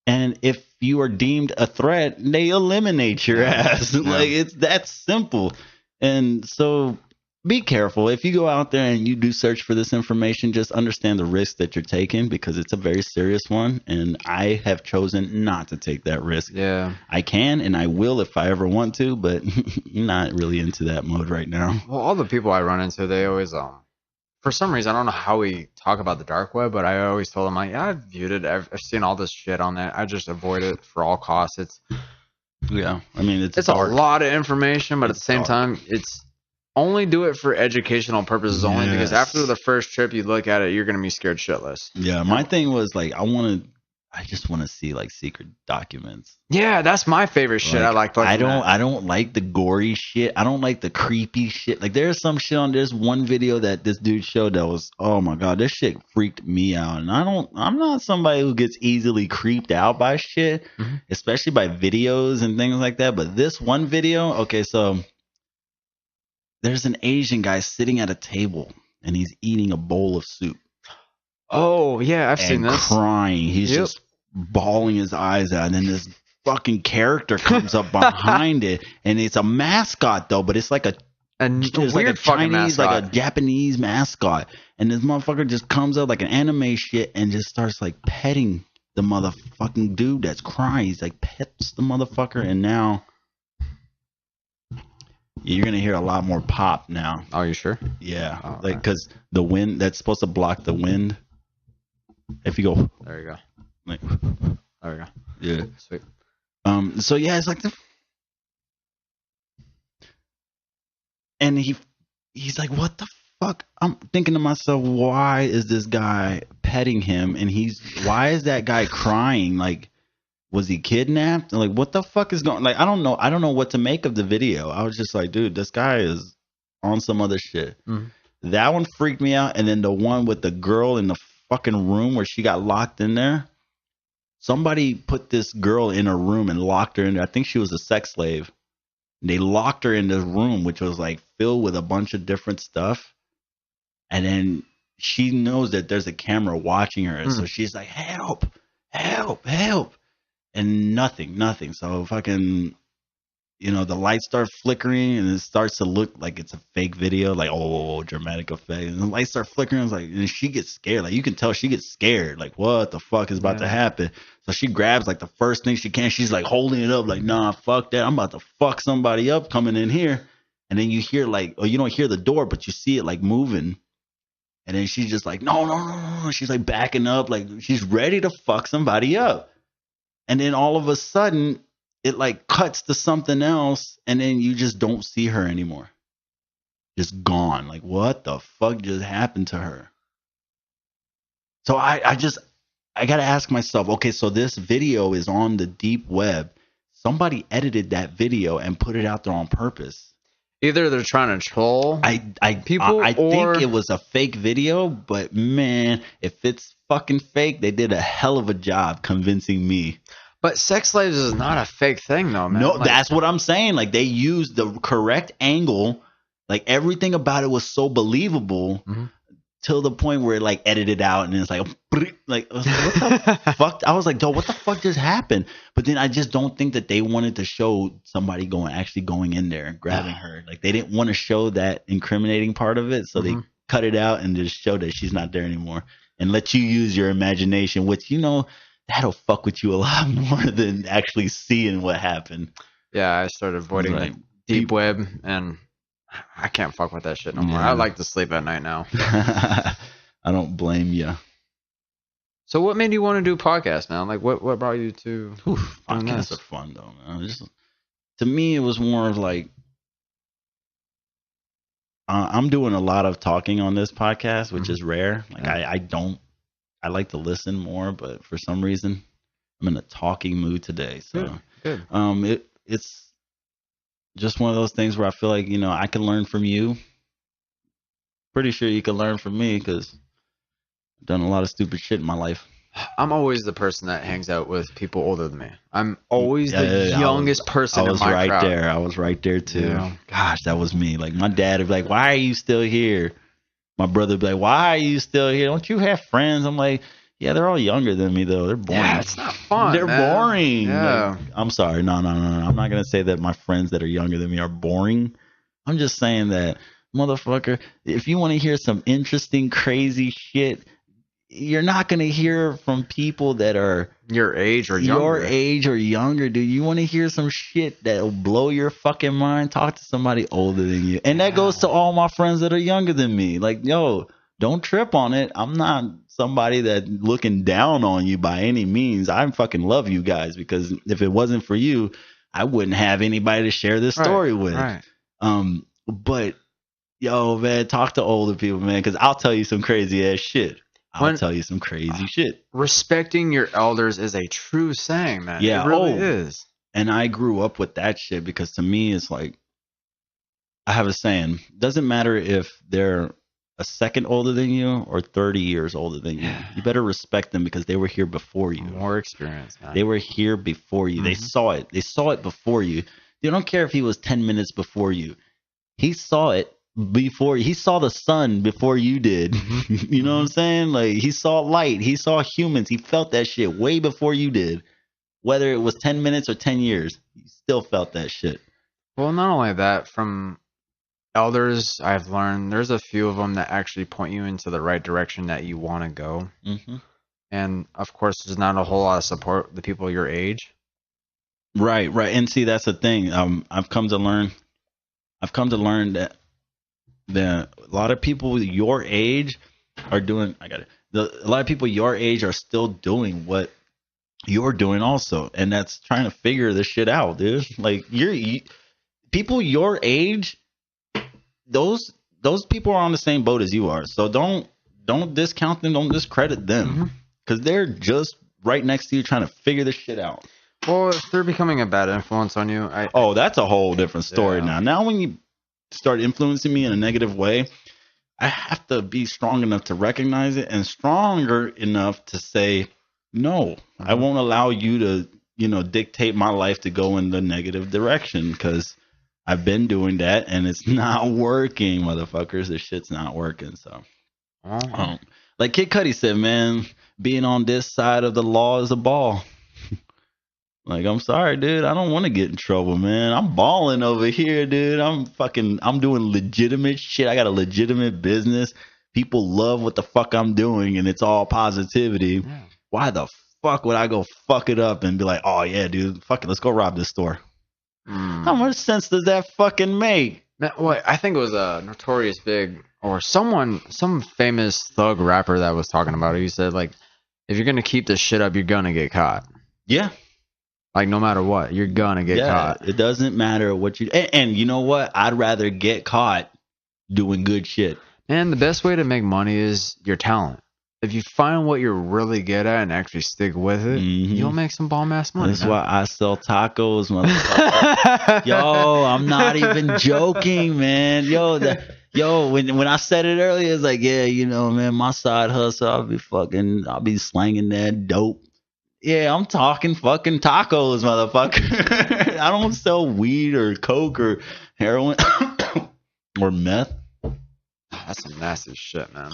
And if you are deemed a threat, they eliminate your ass. Like, it's that simple. And so be careful. If you go out there and you do search for this information, just understand the risk that you're taking, because it's a very serious one. And I have chosen not to take that risk. Yeah. I can and I will if I ever want to, but not really into that mode right now. Well, all the people I run into, they always, for some reason, I don't know how we talk about the dark web, but I always told them, like, yeah, I've viewed it. I've seen all this shit on there. I just avoid it for all costs. Yeah. I mean, it's a lot of information, but at the same time, it's only do it for educational purposes only, because after the first trip you look at it, you're going to be scared shitless. Yeah, my thing was like, I just want to see like secret documents. Yeah, that's my favorite shit. Like, I don't like the gory shit. I don't like the creepy shit. Like, there's some shit on this one video that this dude showed that was, oh my god, this shit freaked me out. And I'm not somebody who gets easily creeped out by shit, especially by videos and things like that. But this one video, okay, so there's an Asian guy sitting at a table and he's eating a bowl of soup. Oh, yeah, I've seen this. Crying. He's just bawling his eyes out. And then this fucking character comes up behind it. And it's a mascot, though, but it's like a weird, like a Chinese, mascot. Like a Japanese mascot. And this motherfucker just comes up like an anime shit and just starts like petting the motherfucking dude that's crying. He's like pets the motherfucker. And now you're going to hear a lot more pop now. Are you sure? Yeah. Oh, like, because the wind, that's supposed to block the wind. If you go. There you go. Like, there we go. Yeah. Sweet. So yeah, it's like and he's like, what the fuck? I'm thinking to myself, why is this guy petting him? And why is that guy crying? Like, was he kidnapped? Like, what the fuck is going? Like, I don't know what to make of the video. I was just like, dude, this guy is on some other shit. That one freaked me out. And then the one with the girl in the fucking room where she got locked in there. Somebody put this girl in a room and locked her in there. I think she was a sex slave. They locked her in this room, which was like filled with a bunch of different stuff. And then she knows that there's a camera watching her. And so she's like, help, help, help. And nothing. So fucking, the lights start flickering and it starts to look like it's a fake video, like, oh, dramatic effect. And the lights start flickering. It's like, and she gets scared. Like, you can tell she gets scared. Like, what the fuck is about to happen? So she grabs like the first thing she can. She's like holding it up, like, nah, fuck that. I'm about to fuck somebody up coming in here. And then you hear like, or you don't hear the door, but you see it like moving. And then she's just like, no. She's like backing up, like she's ready to fuck somebody up. And then all of a sudden, it like cuts to something else, and then you just don't see her anymore. Just gone. Like, what the fuck just happened to her? So I got to ask myself, okay, so this video is on the deep web. Somebody edited that video and put it out there on purpose. Either they're trying to troll people, I or think it was a fake video, but man, if it's fucking fake, they did a hell of a job convincing me. But sex slaves is not a fake thing, though, man. No, like, that's what I'm saying. Like, they used the correct angle. Like, everything about it was so believable till the point where it, like, edited out, and it's like, what the fuck? I was like, what the fuck just happened? But then I just don't think that they wanted to show somebody actually going in there and grabbing her. Like, they didn't want to show that incriminating part of it, so they cut it out and just show that she's not there anymore and let you use your imagination, which, you know, that'll fuck with you a lot more than actually seeing what happened. Yeah, I started avoiding like deep web, and I can't fuck with that shit no more. I like to sleep at night now. I don't blame you. So what made you want to do podcasts, man? Like, what brought you to podcasts are fun, though, man. To me, it was more of like, I'm doing a lot of talking on this podcast, which is rare. Like, I like to listen more, but for some reason, I'm in a talking mood today. So, good. It's just one of those things where I feel like, you know, I can learn from you. Pretty sure you can learn from me because I've done a lot of stupid shit in my life. I'm always the person that hangs out with people older than me. I'm always the youngest person in my crowd. I was right there too. Yeah. Gosh, that was me. Like, my dad would be like, "Why are you still here?" My brother would be like, "Why are you still here? Don't you have friends?" I'm like, "Yeah, they're all younger than me, though. They're boring. Yeah, it's not fun. They're boring." Yeah. Like, I'm sorry. No. I'm not going to say that my friends that are younger than me are boring. I'm just saying that, motherfucker, if you want to hear some interesting, crazy shit, you're not going to hear from people that are your age or younger. Dude. You want to hear some shit that'll blow your fucking mind? Talk to somebody older than you. And that goes to all my friends that are younger than me. Like, yo, don't trip on it. I'm not somebody that looking down on you by any means. I fucking love you guys, because if it wasn't for you, I wouldn't have anybody to share this story with. Right. But yo, man, talk to older people, man, because I'll tell you some crazy ass shit. I'll tell you some crazy shit. Respecting your elders is a true saying, man. Yeah, it really is. And I grew up with that shit, because to me, it's like, I have a saying, doesn't matter if they're a second older than you or 30 years older than you. You better respect them, because they were here before you. More experience, man. They were here before you. They saw it. They saw it before you. They don't care if he was 10 minutes before you. He saw it before. He saw the sun before you did. You know what I'm saying? Like, he saw light. He saw humans. He felt that shit way before you did. Whether it was 10 minutes or 10 years, he still felt that shit. Well, not only that, from elders, I've learned there's a few of them that actually point you into the right direction that you want to go. And of course, there's not a whole lot of support with the people your age. Right. And see, that's the thing. I've come to learn that a lot of people your age are doing. A lot of people your age are still doing what you're doing also, and that's trying to figure this shit out, dude. Like, people your age, those people are on the same boat as you are. So don't discount them. Don't discredit them, because they're just right next to you trying to figure this shit out. Well, if they're becoming a bad influence on you, that's a whole different story now. Now, when you start influencing me in a negative way, I have to be strong enough to recognize it, and stronger enough to say, no, I won't allow you to, dictate my life to go in the negative direction, because I've been doing that and it's not working, motherfuckers. This shit's not working. So, like Kid Cudi said, man, being on this side of the law is a ball. Like, I'm sorry, dude. I don't want to get in trouble, man. I'm balling over here, dude. I'm doing legitimate shit. I got a legitimate business. People love what the fuck I'm doing, and it's all positivity. Yeah. Why the fuck would I go fuck it up and be like, oh yeah, dude, fuck it, let's go rob this store? How much sense does that fucking make? What, I think it was a Notorious Big, or some famous thug rapper that was talking about it. He said, like, if you're gonna keep this shit up, you're gonna get caught. Yeah. Like, no matter what, you're gonna get caught. It doesn't matter what you. And you know what? I'd rather get caught doing good shit. And the best way to make money is your talent. If you find what you're really good at and actually stick with it, you'll make some bomb ass money. That's why I sell tacos, motherfucker. Yo, I'm not even joking, man. Yo, when I said it earlier, it's like, yeah, you know, man, my side hustle, I'll be slanging that dope. Yeah, I'm talking fucking tacos, motherfucker. I don't sell weed or coke or heroin or meth. That's some nasty shit, man.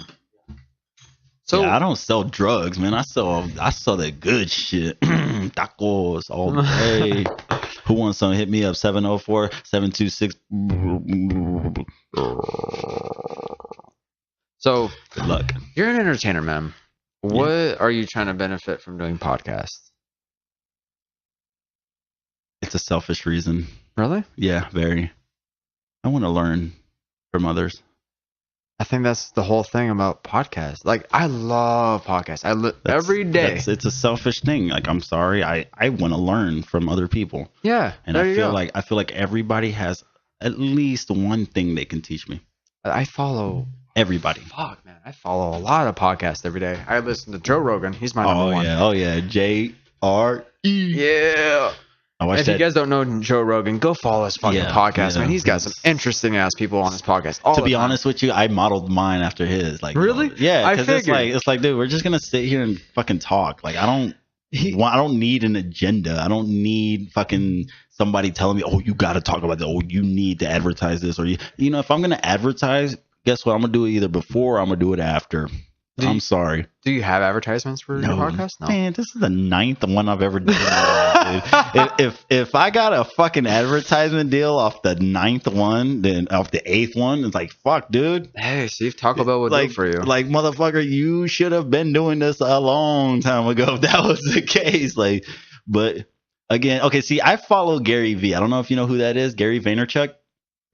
So yeah, I don't sell drugs, man. I sell the good shit. Tacos all day. Who wants some? Hit me up 704-726. So good luck. You're an entertainer, man. What are you trying to benefit from doing podcasts? It's a selfish reason. Really? Yeah, very. I want to learn from others. I think that's the whole thing about podcasts. Like, I love podcasts. Every day. It's a selfish thing. Like, I'm sorry. I want to learn from other people. Yeah. And I feel like everybody has at least one thing they can teach me. I follow everybody. Fuck, man. I follow a lot of podcasts every day. I listen to Joe Rogan. He's my number one. Oh, yeah. J-R-E. Yeah. If you guys don't know Joe Rogan, go follow his fucking podcast, man. He's got some interesting ass people on his podcast. To be honest with you, I modeled mine after his. Like, really? Yeah, because it's like, dude, we're just gonna sit here and fucking talk. Like, I don't need an agenda. I don't need fucking somebody telling me, oh, you got to talk about that. Oh, you need to advertise this, or you know, if I'm gonna advertise, guess what? I'm gonna do it either before or I'm gonna do it after. I'm sorry. Do you have advertisements for your podcast? No. Man, this is the 9th one I've ever done. If I got a fucking advertisement deal off the 9th one, then off the 8th one, it's like, fuck, dude. Hey, see if Taco Bell would do it for you. Like, motherfucker, you should have been doing this a long time ago if that was the case. Like, but again, okay, see, I follow Gary V. I don't know if you know who that is, Gary Vaynerchuk.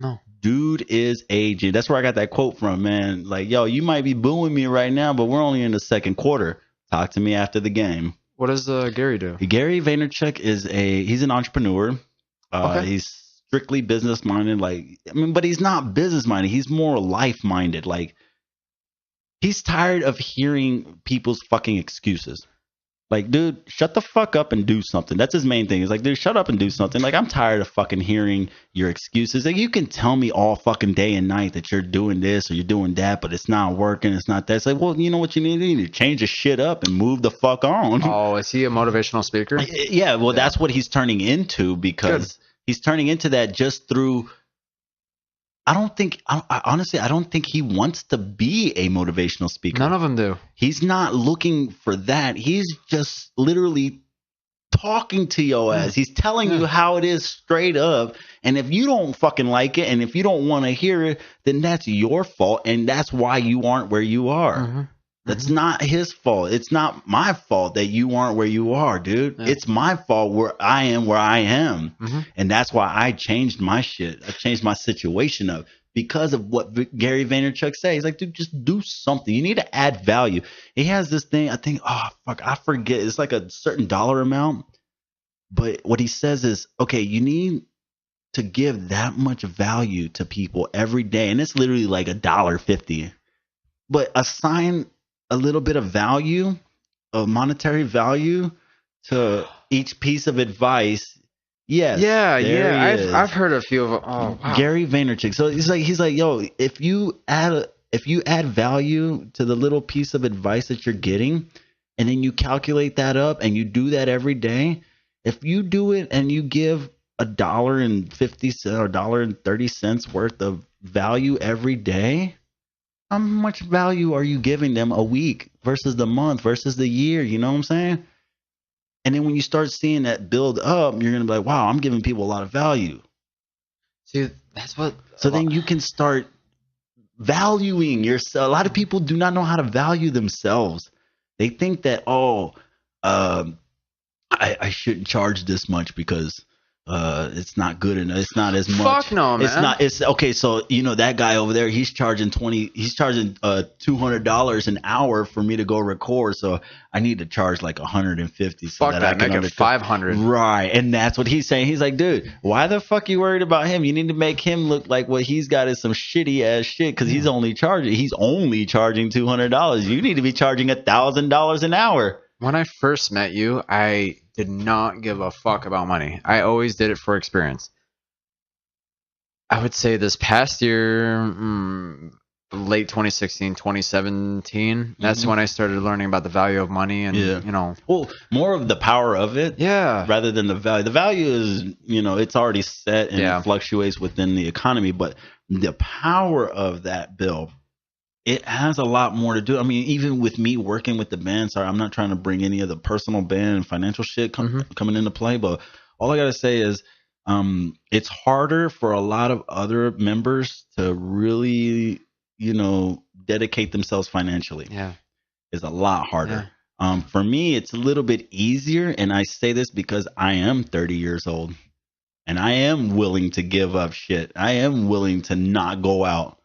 No. Dude is aging. That's where I got that quote from, man. Like, yo, you might be booing me right now, but we're only in the second quarter. Talk to me after the game. What does Gary do? Gary Vaynerchuk he's an entrepreneur. He's strictly business minded. But he's not business minded. He's more life minded. Like, he's tired of hearing people's fucking excuses. Like, dude, shut the fuck up and do something. That's his main thing. He's like, dude, shut up and do something. Like, I'm tired of fucking hearing your excuses. Like, you can tell me all fucking day and night that you're doing this or you're doing that, but it's not working. It's not that. It's like, well, you know what you need? You need to change the shit up and move the fuck on. Oh, is he a motivational speaker? Yeah, well, that's what he's turning into, because he's turning into that just through... honestly, I don't think he wants to be a motivational speaker. None of them do. He's not looking for that. He's just literally talking to your ass. He's telling you how it is straight up. And if you don't fucking like it, and if you don't want to hear it, then that's your fault. And that's why you aren't where you are. Mm-hmm. That's not his fault. It's not my fault that you aren't where you are, dude. Yeah. It's my fault where I am. Mm-hmm. And that's why I changed my shit. I changed my situation up because of what Gary Vaynerchuk says. He's like, dude, just do something. You need to add value. He has this thing, I think, I forget. It's like a certain dollar amount. But what he says is, okay, you need to give that much value to people every day. And it's literally like $1.50. But assign a little bit of value, of monetary value, to each piece of advice. Yes. Yeah. I've heard a few of them. Oh, wow. Gary Vaynerchuk. So he's like, yo, if you add value to the little piece of advice that you're getting, and then you calculate that up and you do that every day, if you do it and you give $1.50 or $1.30 worth of value every day, how much value are you giving them a week versus the month versus the year? You know what I'm saying? And then when you start seeing that build up, you're going to be like, wow, I'm giving people a lot of value. See, that's what... So then you can start valuing yourself. A lot of people do not know how to value themselves. They think that, I shouldn't charge this much because it's not good enough. It's not as much. Fuck no, man. It's not. It's okay. So that guy over there, he's charging $200 an hour for me to go record. So I need to charge like 150. So Fuck that. Make it 500. Right, and that's what he's saying. He's like, dude, why the fuck you worried about him? You need to make him look like what he's got is some shitty ass shit because he's only charging $200. You need to be charging $1,000 an hour. When I first met you, I did not give a fuck about money. I always did it for experience. I would say this past year, late 2016, 2017, that's when I started learning about the value of money and, Well, more of the power of it. Yeah. Rather than the value. The value is, it's already set and it fluctuates within the economy. But the power of that bill, it has a lot more to do. I mean, even with me working with the band, sorry, I'm not trying to bring any of the personal band and financial shit coming into play, but all I got to say is it's harder for a lot of other members to really, dedicate themselves financially. Yeah. It's a lot harder. Yeah. For me, it's a little bit easier, and I say this because I am 30 years old, and I am willing to give up shit. I am willing to not go out.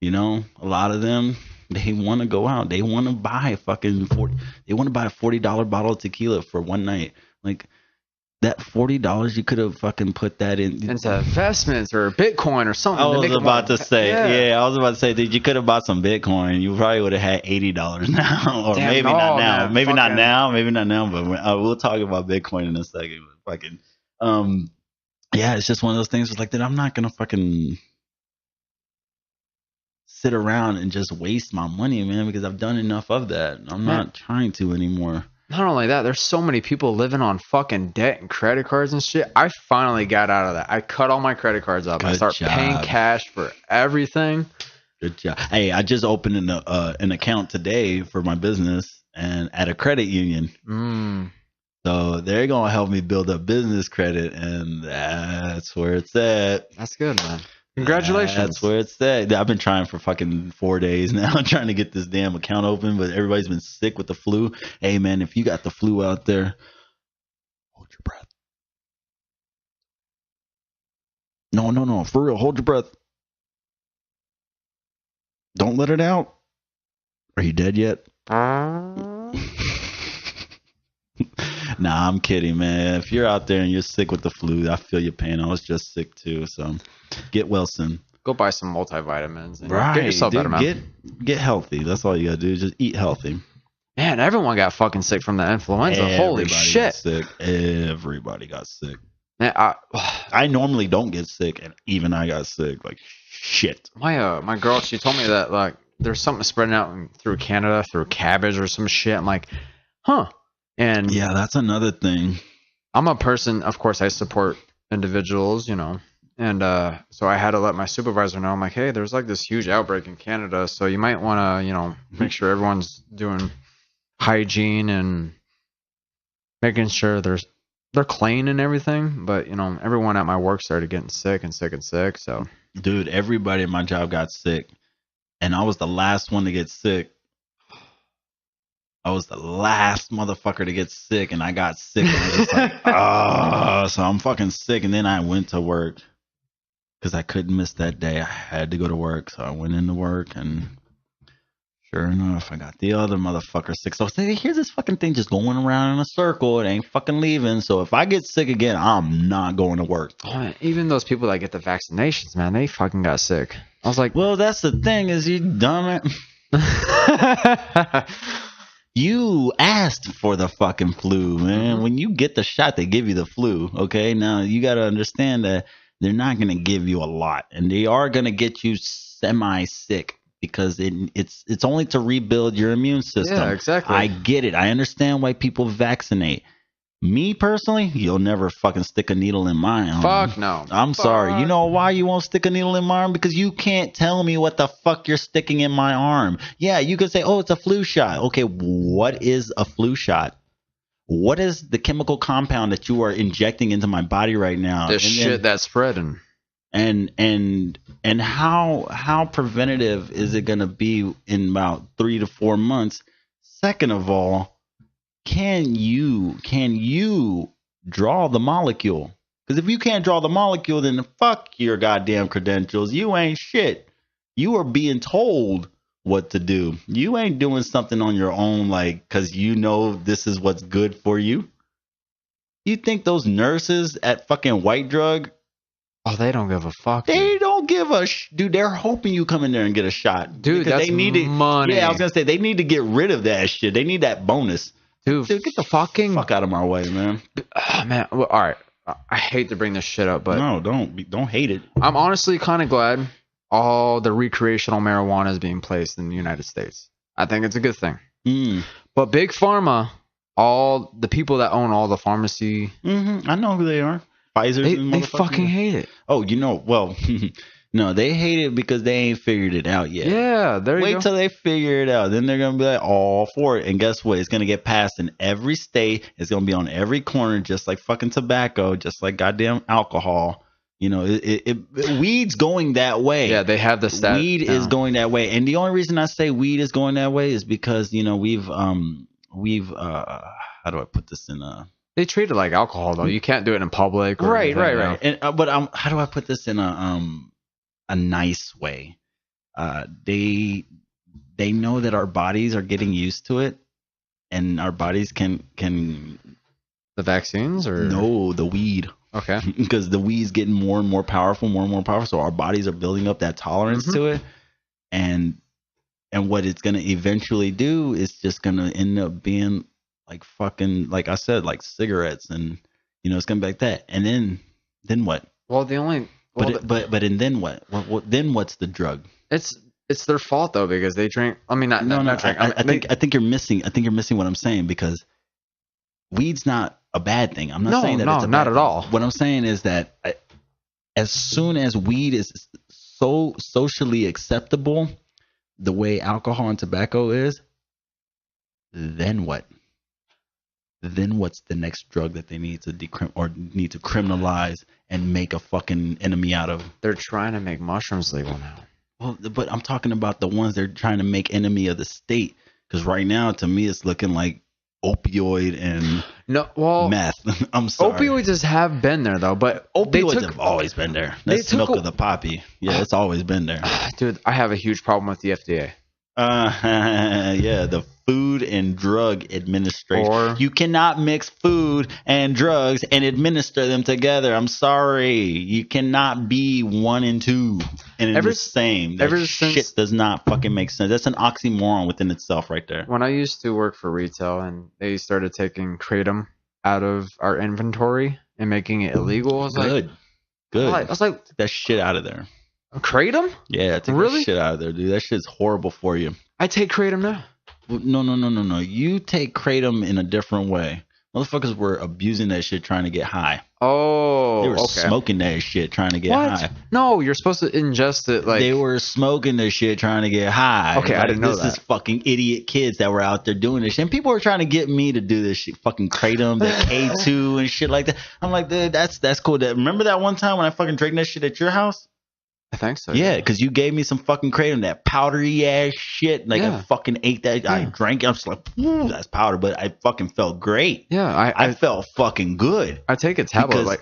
A lot of them, they want to go out. They want to buy they want to buy a $40 bottle of tequila for one night. Like that $40, you could have fucking put that into investments or Bitcoin or something. I was about to say, dude, you could have bought some Bitcoin. You probably would have had $80 now, or maybe not now. Man. Maybe not now, but we'll talk about Bitcoin in a second. Fucking, it's just one of those things. It's like, dude, I'm not gonna fucking sit around and just waste my money, man, because I've done enough of that. I'm not trying to anymore. Not only that, there's so many people living on fucking debt and credit cards and shit. I finally got out of that. I cut all my credit cards up. I start paying cash for everything. Good job. Hey, I just opened an account today for my business and at a credit union. So they're going to help me build up business credit, and that's where it's at. That's good, man. Congratulations. That's where it's at. I've been trying for fucking 4 days now, trying to get this damn account open, but everybody's been sick with the flu. Hey, man, if you got the flu out there, hold your breath. No. For real, hold your breath. Don't let it out. Are you dead yet? Nah, I'm kidding, man. If you're out there and you're sick with the flu, I feel your pain. I was just sick too, so get well soon. Go buy some multivitamins and get yourself better, man. Get healthy. That's all you gotta do. Just eat healthy. Man, everyone got fucking sick from the influenza. Holy shit! Got sick. Everybody got sick. Man, I normally don't get sick, and even I got sick. Like shit. My girl, she told me that like there's something spreading out through Canada through cabbage or some shit. I'm like, huh. And yeah, that's another thing. I'm a person, of course, I support individuals, and so I had to let my supervisor know. I'm like, hey, there's like this huge outbreak in Canada, so you might want to, make sure everyone's doing hygiene and making sure they're clean and everything. But everyone at my work started getting sick. So, dude, everybody at my job got sick, and I was the last one to get sick. I was the last motherfucker to get sick, and I got sick. And I was just like, so I'm fucking sick. And then I went to work because I couldn't miss that day. I had to go to work, so I went into work, and sure enough, I got the other motherfucker sick. So I said, here's this fucking thing just going around in a circle. It ain't fucking leaving. So if I get sick again, I'm not going to work. Oh, man, even those people that get the vaccinations, man, they fucking got sick. I was like, well, that's the thing is you dumb it. You asked for the fucking flu, man. When you get the shot, they give you the flu, okay? Now, you got to understand that they're not going to give you a lot. And they are going to get you semi-sick because it's only to rebuild your immune system. Yeah, exactly. I get it. I understand why people vaccinate. Me, personally, you'll never fucking stick a needle in my arm. Fuck no. I'm sorry. You know why you won't stick a needle in my arm? Because you can't tell me what the fuck you're sticking in my arm. Yeah, you could say, oh, it's a flu shot. Okay, what is a flu shot? What is the chemical compound that you are injecting into my body right now? The shit that's spreading. And how preventative is it going to be in about 3 to 4 months? Second of all, can you draw the molecule? Because if you can't draw the molecule, then fuck your goddamn credentials. You ain't shit. You are being told what to do. You ain't doing something on your own, like, because you know this is what's good for you. You think those nurses at fucking White Drug? Oh, they don't give a fuck. They don't give a dude. They're hoping you come in there and get a shot, dude. That's they need money. Yeah, I was gonna say they need to get rid of that shit. They need that bonus. Dude, get the fuck out of my way, man. Oh, man. Well, all right. I hate to bring this shit up, but no, don't hate it. I'm honestly kind of glad all the recreational marijuana is being placed in the United States. I think it's a good thing. But Big Pharma, all the people that own all the pharmacy, I know who they are. Pfizer. They fucking hate it. Oh, well, no, they hate it because they ain't figured it out yet. Yeah, there you go. Wait till they figure it out. Then they're going to be like all for it. And guess what? It's going to get passed in every state. It's going to be on every corner, just like fucking tobacco, just like goddamn alcohol. You know, weed's going that way. Yeah, they have the stat. Weed is going that way. And the only reason I say weed is going that way is because, you know, we've how do I put this in They treat it like alcohol, though. You can't do it in public. Right. And but how do I put this in a nice way? They know that our bodies are getting used to it, and our bodies can the vaccines or no, the weed. Okay. Because the weed's getting more and more powerful, so our bodies are building up that tolerance to it, and what it's gonna eventually do is just gonna end up being like fucking, like I said, like cigarettes, and you know, it's gonna be like that. And then what? Well, the only and then what? Then what's the drug? It's their fault though, because they drink. I mean, not drink. I think you're missing what I'm saying, because weed's not a bad thing. I'm not saying that it's a bad not at thing. all. What I'm saying is that as soon as weed is so socially acceptable, the way alcohol and tobacco is, then what? Then what's the next drug that they need to need to criminalize and make a fucking enemy out of? They're trying to make mushrooms legal now. Well, but I'm talking about the ones they're trying to make enemy of the state. Because right now, to me, it's looking like opioid and meth. I'm sorry. Opioids have been there though, but opioids have always been there. That's milk of the poppy. Yeah, it's always been there. Dude, I have a huge problem with the FDA. Yeah, the Food and Drug Administration. You cannot mix food and drugs and administer them together. I'm sorry. You cannot be one and two and the same. That shit does not fucking make sense. That's an oxymoron within itself right there. When I used to work for retail and they started taking kratom out of our inventory and making it illegal, I was good. I was like, take that shit out of there. Kratom? Yeah, take that shit out of there, dude. That shit's horrible for you. I take kratom now. No. You take kratom in a different way. Motherfuckers were abusing that shit trying to get high. Oh, they were smoking that shit trying to get high. No, you're supposed to ingest it. Like they were smoking this shit trying to get high. Okay, I didn't know that. This is fucking idiot kids that were out there doing this shit. And people were trying to get me to do this shit, fucking kratom, the K2 and shit like that. I'm like, dude, that's cool. Remember that one time when I fucking drank that shit at your house? I think so. Yeah, because you gave me some fucking kratom, that powdery ass shit. Like I fucking ate that. Yeah. I drank it. I'm just like, ooh, that's powder, but I fucking felt great. Yeah, I felt fucking good. I take a tablet. Because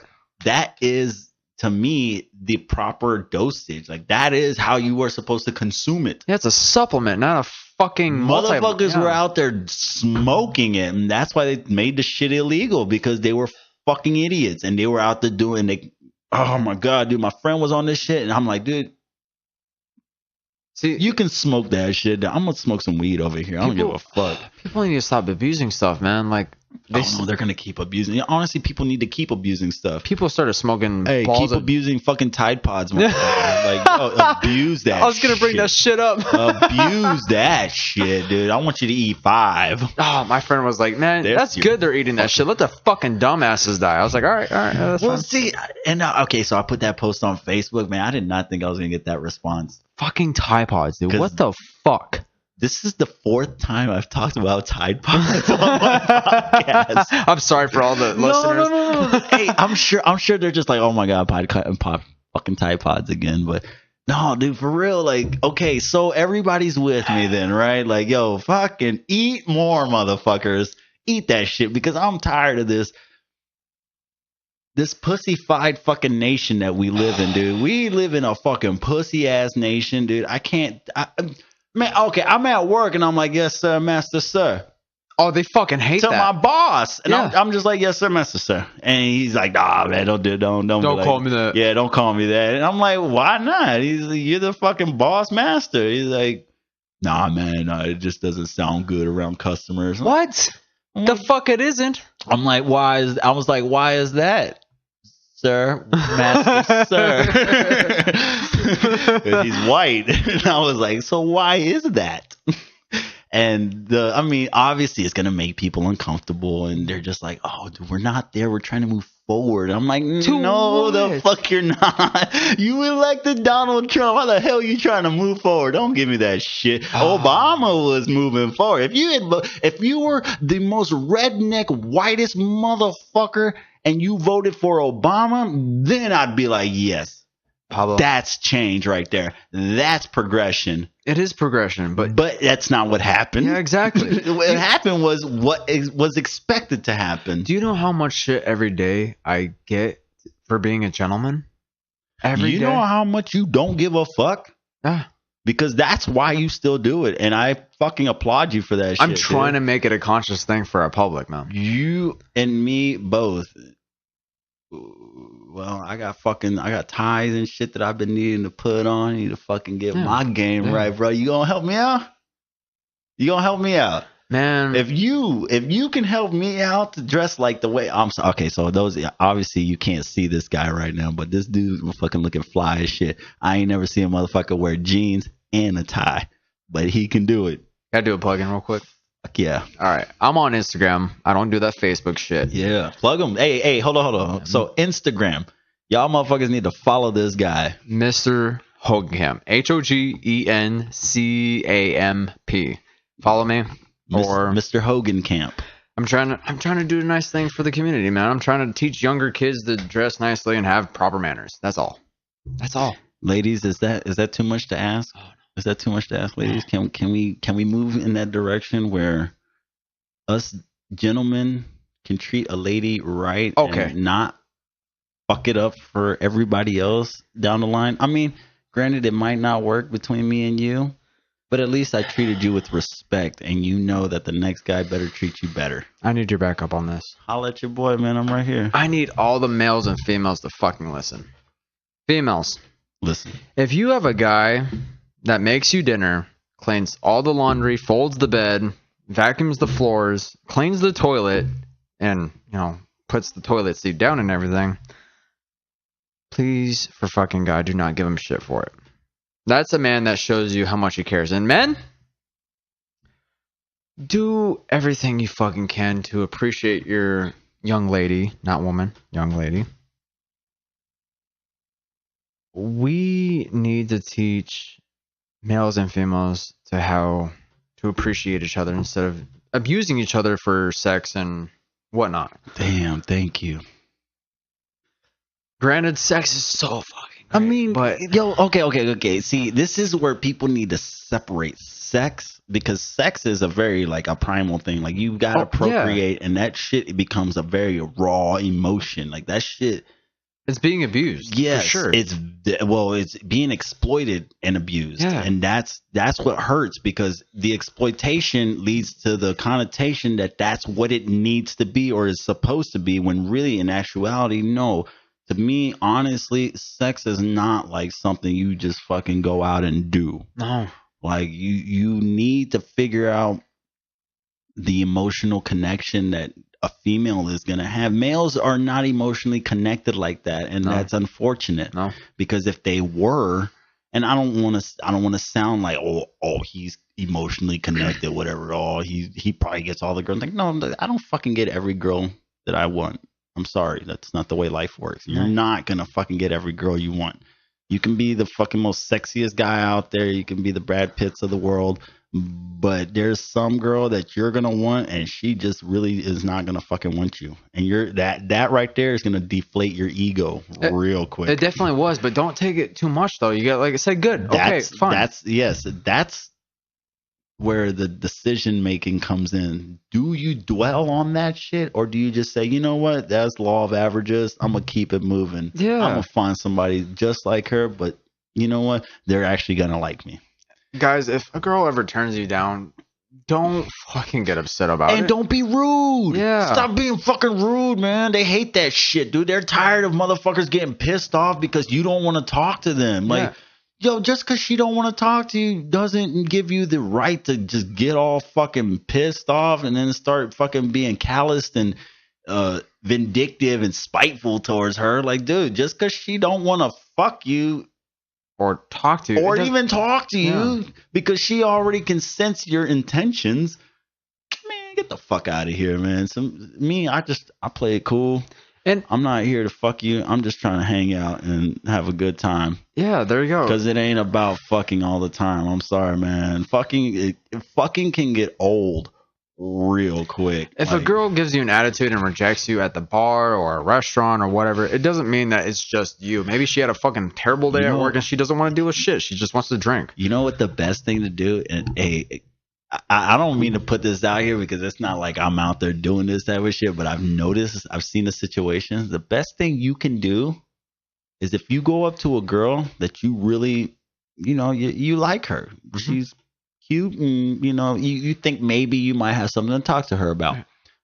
that is, to me, the proper dosage. Like that is how you were supposed to consume it. Yeah, it's a supplement, not a fucking motherfuckers were out there smoking it, and that's why they made the shit illegal, because they were fucking idiots and they were out there doing oh my god, dude, my friend was on this shit, and I'm like, dude, see, you can smoke that shit. I'm gonna smoke some weed over here. I don't give a fuck. People need to stop abusing stuff, man. Like they're gonna keep abusing. Honestly, people need to keep abusing stuff. People started smoking. Hey, keep abusing fucking Tide Pods, like, abuse that. I was gonna bring that shit up. Abuse that shit, dude. I want you to eat 5. Oh, my friend was like, man, that's good. They're eating that shit. Let the fucking dumbasses die. I was like, all right. That's fine. See, and okay, so I put that post on Facebook, man. I did not think I was gonna get that response. Fucking Tide Pods, dude. What the fuck? This is the 4th time I've talked about Tide Pods on my podcast. I'm sorry for all the listeners. No. Hey, I'm sure they're just like, oh my god, fucking Tide Pods again. But no, dude, for real. Like, okay, so everybody's with me then, right? Like, yo, fucking eat more, motherfuckers. Eat that shit, because I'm tired of this. this pussy-fied fucking nation that we live in, dude. We live in a fucking pussy-ass nation, dude. Man, okay, I'm at work and I'm like, yes, sir, master, sir. Oh, they fucking hate to that. my boss. And Yeah. I'm just like, yes, sir, master, sir. And he's like, nah, man, don't call me that. Yeah, don't call me that. And I'm like, why not? He's like, you're the fucking boss master. He's like, nah, man, it just doesn't sound good around customers. What? The fuck it isn't. I'm like, why is that? Sir, master, sir. He's white. And I was like, so why is that? And obviously it's going to make people uncomfortable. And they're just like, oh, dude, we're not there. We're trying to move forward. I'm like, no, the fuck you're not. You elected Donald Trump. How the hell are you trying to move forward? Don't give me that shit. Obama was moving forward. If you were the most redneck, whitest motherfucker and you voted for Obama, then I'd be like, yes. Pablo. That's change right there. That's progression. It is progression, but that's not what happened. Yeah, exactly. What happened was what was expected to happen. Do you know how much shit every day I get for being a gentleman? Every day. You know how much you don't give a fuck? Yeah. Because that's why you still do it. And I fucking applaud you for that shit. I'm trying to make it a conscious thing for our public, man. You and me both. Well, I got ties and shit that I've been needing to put on. I need to fucking get my game right, bro. You gonna help me out? Man. If you can help me out to dress like the way okay, so those, obviously you can't see this guy right now, but this dude fucking looking fly as shit. I ain't never seen a motherfucker wear jeans and a tie, but he can do it. Gotta do a plug-in real quick. Fuck yeah. All right. I'm on Instagram. I don't do that Facebook shit. Yeah. Plug him. Hey, hold on. So Instagram. Y'all motherfuckers need to follow this guy. Mr. Hogencamp. Hogencamp. Follow me. Or Mr. Hogencamp. I'm trying to do a nice thing for the community, man. I'm trying to teach younger kids to dress nicely and have proper manners. That's all. Ladies, is that too much to ask? Is that too much to ask, ladies? Can we move in that direction where us gentlemen can treat a lady right and not fuck it up for everybody else down the line? I mean, granted, it might not work between me and you, but at least I treated you with respect, and you know that the next guy better treat you better. I need your backup on this. Holla at your boy, man. I'm right here. I need all the males and females to fucking listen. Females, listen. If you have a guy that makes you dinner, cleans all the laundry, folds the bed, vacuums the floors, cleans the toilet, and, puts the toilet seat down and everything, please, for fucking God, do not give him shit for it. That's a man that shows you how much he cares. And men, do everything you fucking can to appreciate your young lady, not woman, young lady. We need to teach males and females to how to appreciate each other instead of abusing each other for sex and whatnot. Damn, thank you. Granted, sex is so fucking great, I mean, but okay. See, this is where people need to separate sex, because sex is a very a primal thing. Like, you gotta procreate, and that shit, it becomes a very raw emotion. Like, that shit, it's being abused. Yes, for sure. It's being exploited and abused, and that's what hurts, because the exploitation leads to the connotation that that's what it needs to be or is supposed to be, when really, in actuality, no. To me, honestly, sex is not like something you just fucking go out and do. No. Like, you need to figure out the emotional connection that a female is going to have. Males are not emotionally connected like that, and that's unfortunate. No. Because if they were, and I don't want to sound like, oh, he's emotionally connected, whatever. Oh, he probably gets all the girls. Like, no, I don't fucking get every girl that I want. I'm sorry, that's not the way life works. You're not gonna fucking get every girl you want. You can be the fucking most sexiest guy out there. You can be the Brad Pitts of the world, but there's some girl that you're gonna want, and she just really is not gonna fucking want you. And you're that right there is gonna deflate your ego real quick. It definitely was, but don't take it too much though. You got, like I said, good. Okay, fine. That's where the decision making comes in. Do you dwell on that shit, or do you just say, you know what, that's law of averages, I'm gonna keep it moving. Yeah. I'm gonna find somebody just like her, but you know what, they're actually gonna like me. Guys, if a girl ever turns you down, don't fucking get upset about it. And don't be rude. Yeah. Stop being fucking rude, man. They hate that shit, dude. They're tired of motherfuckers getting pissed off because you don't want to talk to them. Like, yo, just because she don't want to talk to you doesn't give you the right to just get all fucking pissed off and then start fucking being calloused and vindictive and spiteful towards her. Like, dude, just because she don't want to fuck you or talk to you, or even talk to you because she already can sense your intentions, man, get the fuck out of here, man. I play it cool. And I'm not here to fuck you. I'm just trying to hang out and have a good time. Yeah, there you go. Because it ain't about fucking all the time. I'm sorry, man. Fucking can get old real quick. If a girl gives you an attitude and rejects you at the bar or a restaurant or whatever, it doesn't mean that it's just you. Maybe she had a fucking terrible day at work and she doesn't want to deal with shit. She just wants to drink. You know what the best thing to do? And I don't mean to put this out here because it's not like I'm out there doing this type of shit, but I've seen the situations. The best thing you can do is if you go up to a girl that you really, you like her. Mm-hmm. She's cute and, you think maybe you might have something to talk to her about.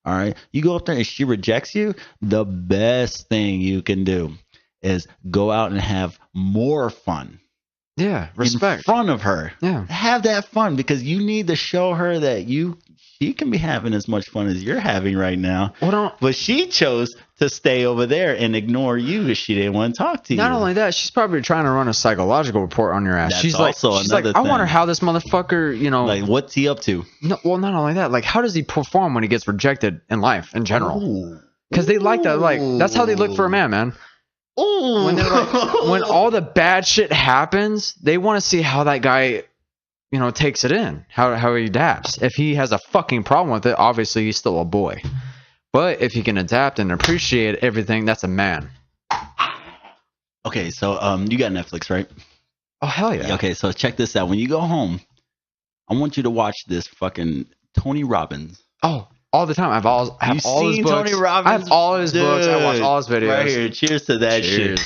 All right. You go up there and she rejects you. The best thing you can do is go out and have more fun. Yeah, respect. In front of her. Yeah. Have that fun because you need to show her that she can be having as much fun as you're having right now. But she chose to stay over there and ignore you because she didn't want to talk to you. Not only that, she's probably trying to run a psychological report on your ass. That's she's also like, another I thing. wonder how this motherfucker, like, what's he up to? No, well, not only that, like, how does he perform when he gets rejected in life in general? Because they like that. Like, that's how they look for a man. Ooh. When all the bad shit happens, they want to see how that guy, takes it in, how he adapts. If he has a fucking problem with it, obviously he's still a boy. But if he can adapt and appreciate everything, that's a man. Okay, so you got Netflix, right? Oh, hell yeah. Okay, so check this out. When you go home, I want you to watch this fucking Tony Robbins. Oh, all the time. I have all his books. Tony Robbins? I have all his books. I watch all his videos. Right here. Cheers to that shit.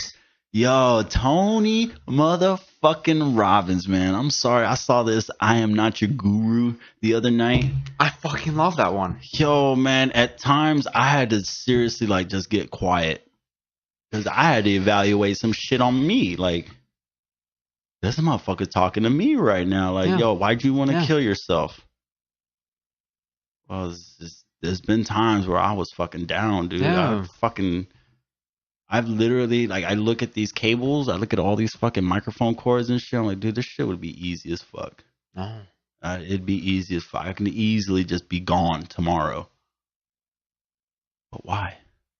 Yo, Tony motherfucking Robbins, man. I'm sorry. I saw this I Am Not Your Guru the other night. I fucking love that one. Yo, man, at times I had to seriously just get quiet. Because I had to evaluate some shit on me. Like, this motherfucker talking to me right now. Like, yo, why'd you want to kill yourself? Well, there's been times where I was fucking down, dude. Yeah. I've literally, I look at these cables, I look at all these fucking microphone cords and shit. I'm like, dude, this shit would be easy as fuck. Oh. It'd be easy as fuck. I can easily just be gone tomorrow. But why?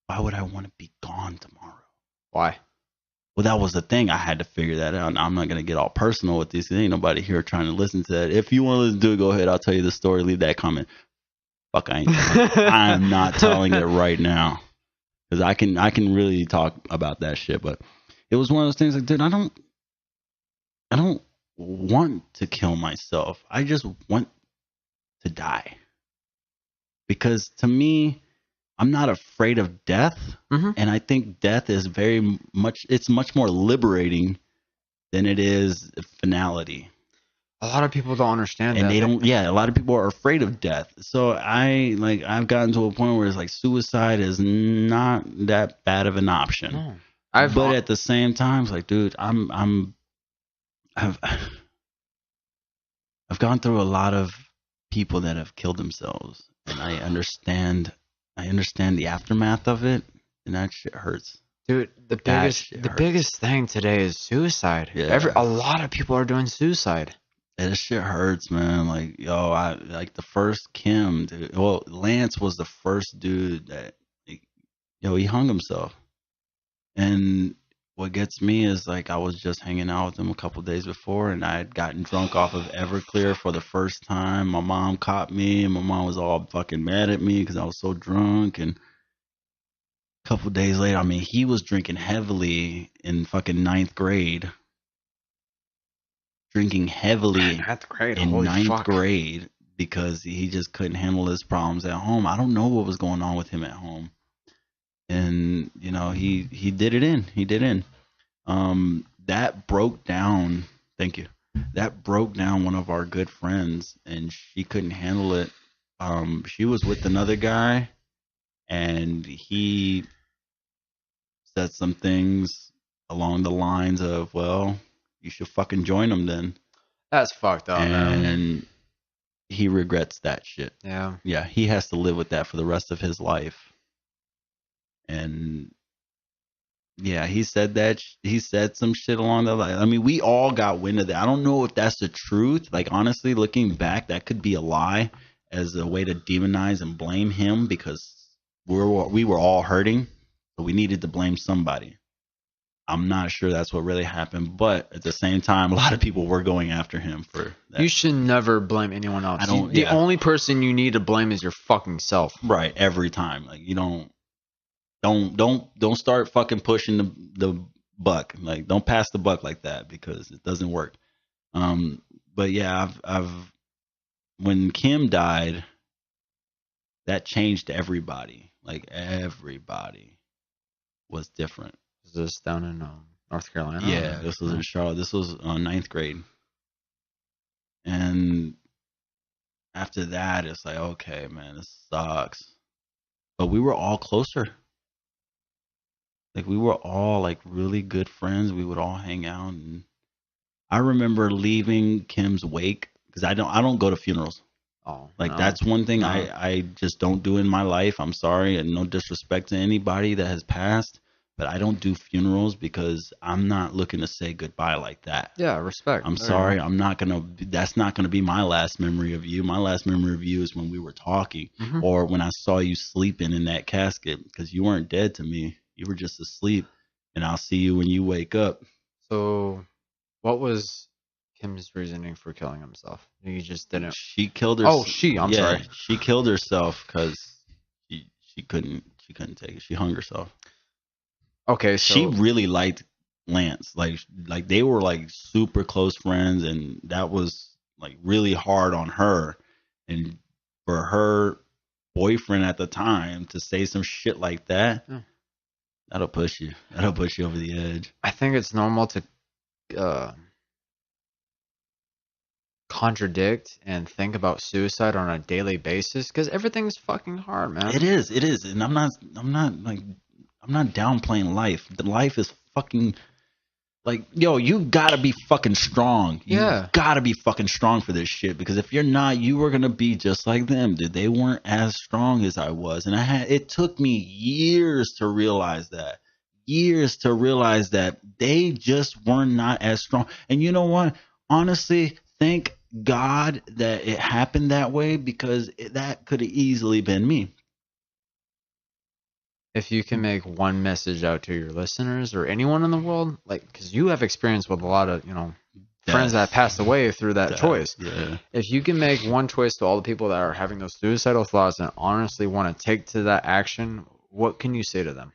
Why would I want to be gone tomorrow? Why? Well, that was the thing. I had to figure that out. Now, I'm not going to get all personal with this. There ain't nobody here trying to listen to that. If you want to listen to it, go ahead. I'll tell you the story. Leave that comment. Fuck, I'm not telling it right now. Because I can really talk about that shit. But it was one of those things like, dude, I don't want to kill myself. I just want to die. Because to me, I'm not afraid of death. Mm-hmm. And I think death is it's much more liberating than it is finality. A lot of people don't understand and that. They don't. Yeah, a lot of people are afraid of death. So I've gotten to a point where it's like suicide is not that bad of an option. No. But at the same time, it's like, dude, I've gone through a lot of people that have killed themselves, and I understand the aftermath of it, and that shit hurts. Dude, the biggest thing today is suicide. Yeah. A lot of people are doing suicide. And this shit hurts, man. Like, yo, the first Kim, dude. Well, Lance was the first dude that, he hung himself. And what gets me is, I was just hanging out with him a couple days before, and I had gotten drunk off of Everclear for the first time. My mom caught me, and my mom was all fucking mad at me because I was so drunk. And a couple days later, he was drinking heavily in fucking 9th grade. Drinking heavily in 9th grade. because he just couldn't handle his problems at home. I don't know what was going on with him at home. And, you know, he did it in. He did in. That broke down. Thank you. That broke down one of our good friends, and she couldn't handle it. She was with another guy, and he said some things along the lines of, well, you should fucking join him then. That's fucked up, man. And he regrets that shit. Yeah. Yeah, he has to live with that for the rest of his life. And yeah, he said that. He said some shit along the line. I mean, we all got wind of that. I don't know if that's the truth. Like, honestly, looking back, that could be a lie as a way to demonize and blame him, because we were all hurting, so we needed to blame somebody. I'm not sure that's what really happened, but at the same time, a lot of people were going after him for that. You should never blame anyone else. The only person you need to blame is your fucking self. Right, every time. Like, you don't start fucking pushing the buck. Like, don't pass the buck like that, because it doesn't work. But yeah, I've when Kim died, that changed everybody. Like, everybody was different. Is this down in North Carolina? Yeah, this was in Charlotte. This was 9th grade. And after that, it's like, okay, man, this sucks. But we were all closer. Like, we were all like really good friends. We would all hang out. And I remember leaving Kim's wake, because I don't go to funerals. Oh, like, no. that's one thing I just don't do in my life. I'm sorry, and no disrespect to anybody that has passed, but I don't do funerals because I'm not looking to say goodbye like that. Yeah, respect. I'm sorry. I'm not gonna. That's not gonna be my last memory of you. My last memory of you is when we were talking, or when I saw you sleeping in that casket, because you weren't dead to me. You were just asleep, and I'll see you when you wake up. So, what was Kim's reasoning for killing himself? You just didn't. She killed herself. Oh, I'm sorry. She killed herself because she couldn't take it. She hung herself. Okay, so she really liked Lance. Like they were like super close friends, and that was like really hard on her. And for her boyfriend at the time to say some shit like that, that'll push you. That'll push you over the edge. I think it's normal to contradict and think about suicide on a daily basis, because everything's fucking hard, man. It is, and I'm not downplaying life. The life is fucking like, yo, you gotta be fucking strong. You gotta be fucking strong for this shit, because if you're not, you are gonna be just like them, dude. They weren't as strong as I was, and it took me years to realize that. They just were not as strong. And you know what? Honestly, thank God that it happened that way, because that could have easily been me. If you can make one message out to your listeners or anyone in the world, like, because you have experience with a lot of, friends that passed away through that choice. Yeah. If you can make one choice to all the people that are having those suicidal thoughts and honestly want to take to that action, what can you say to them?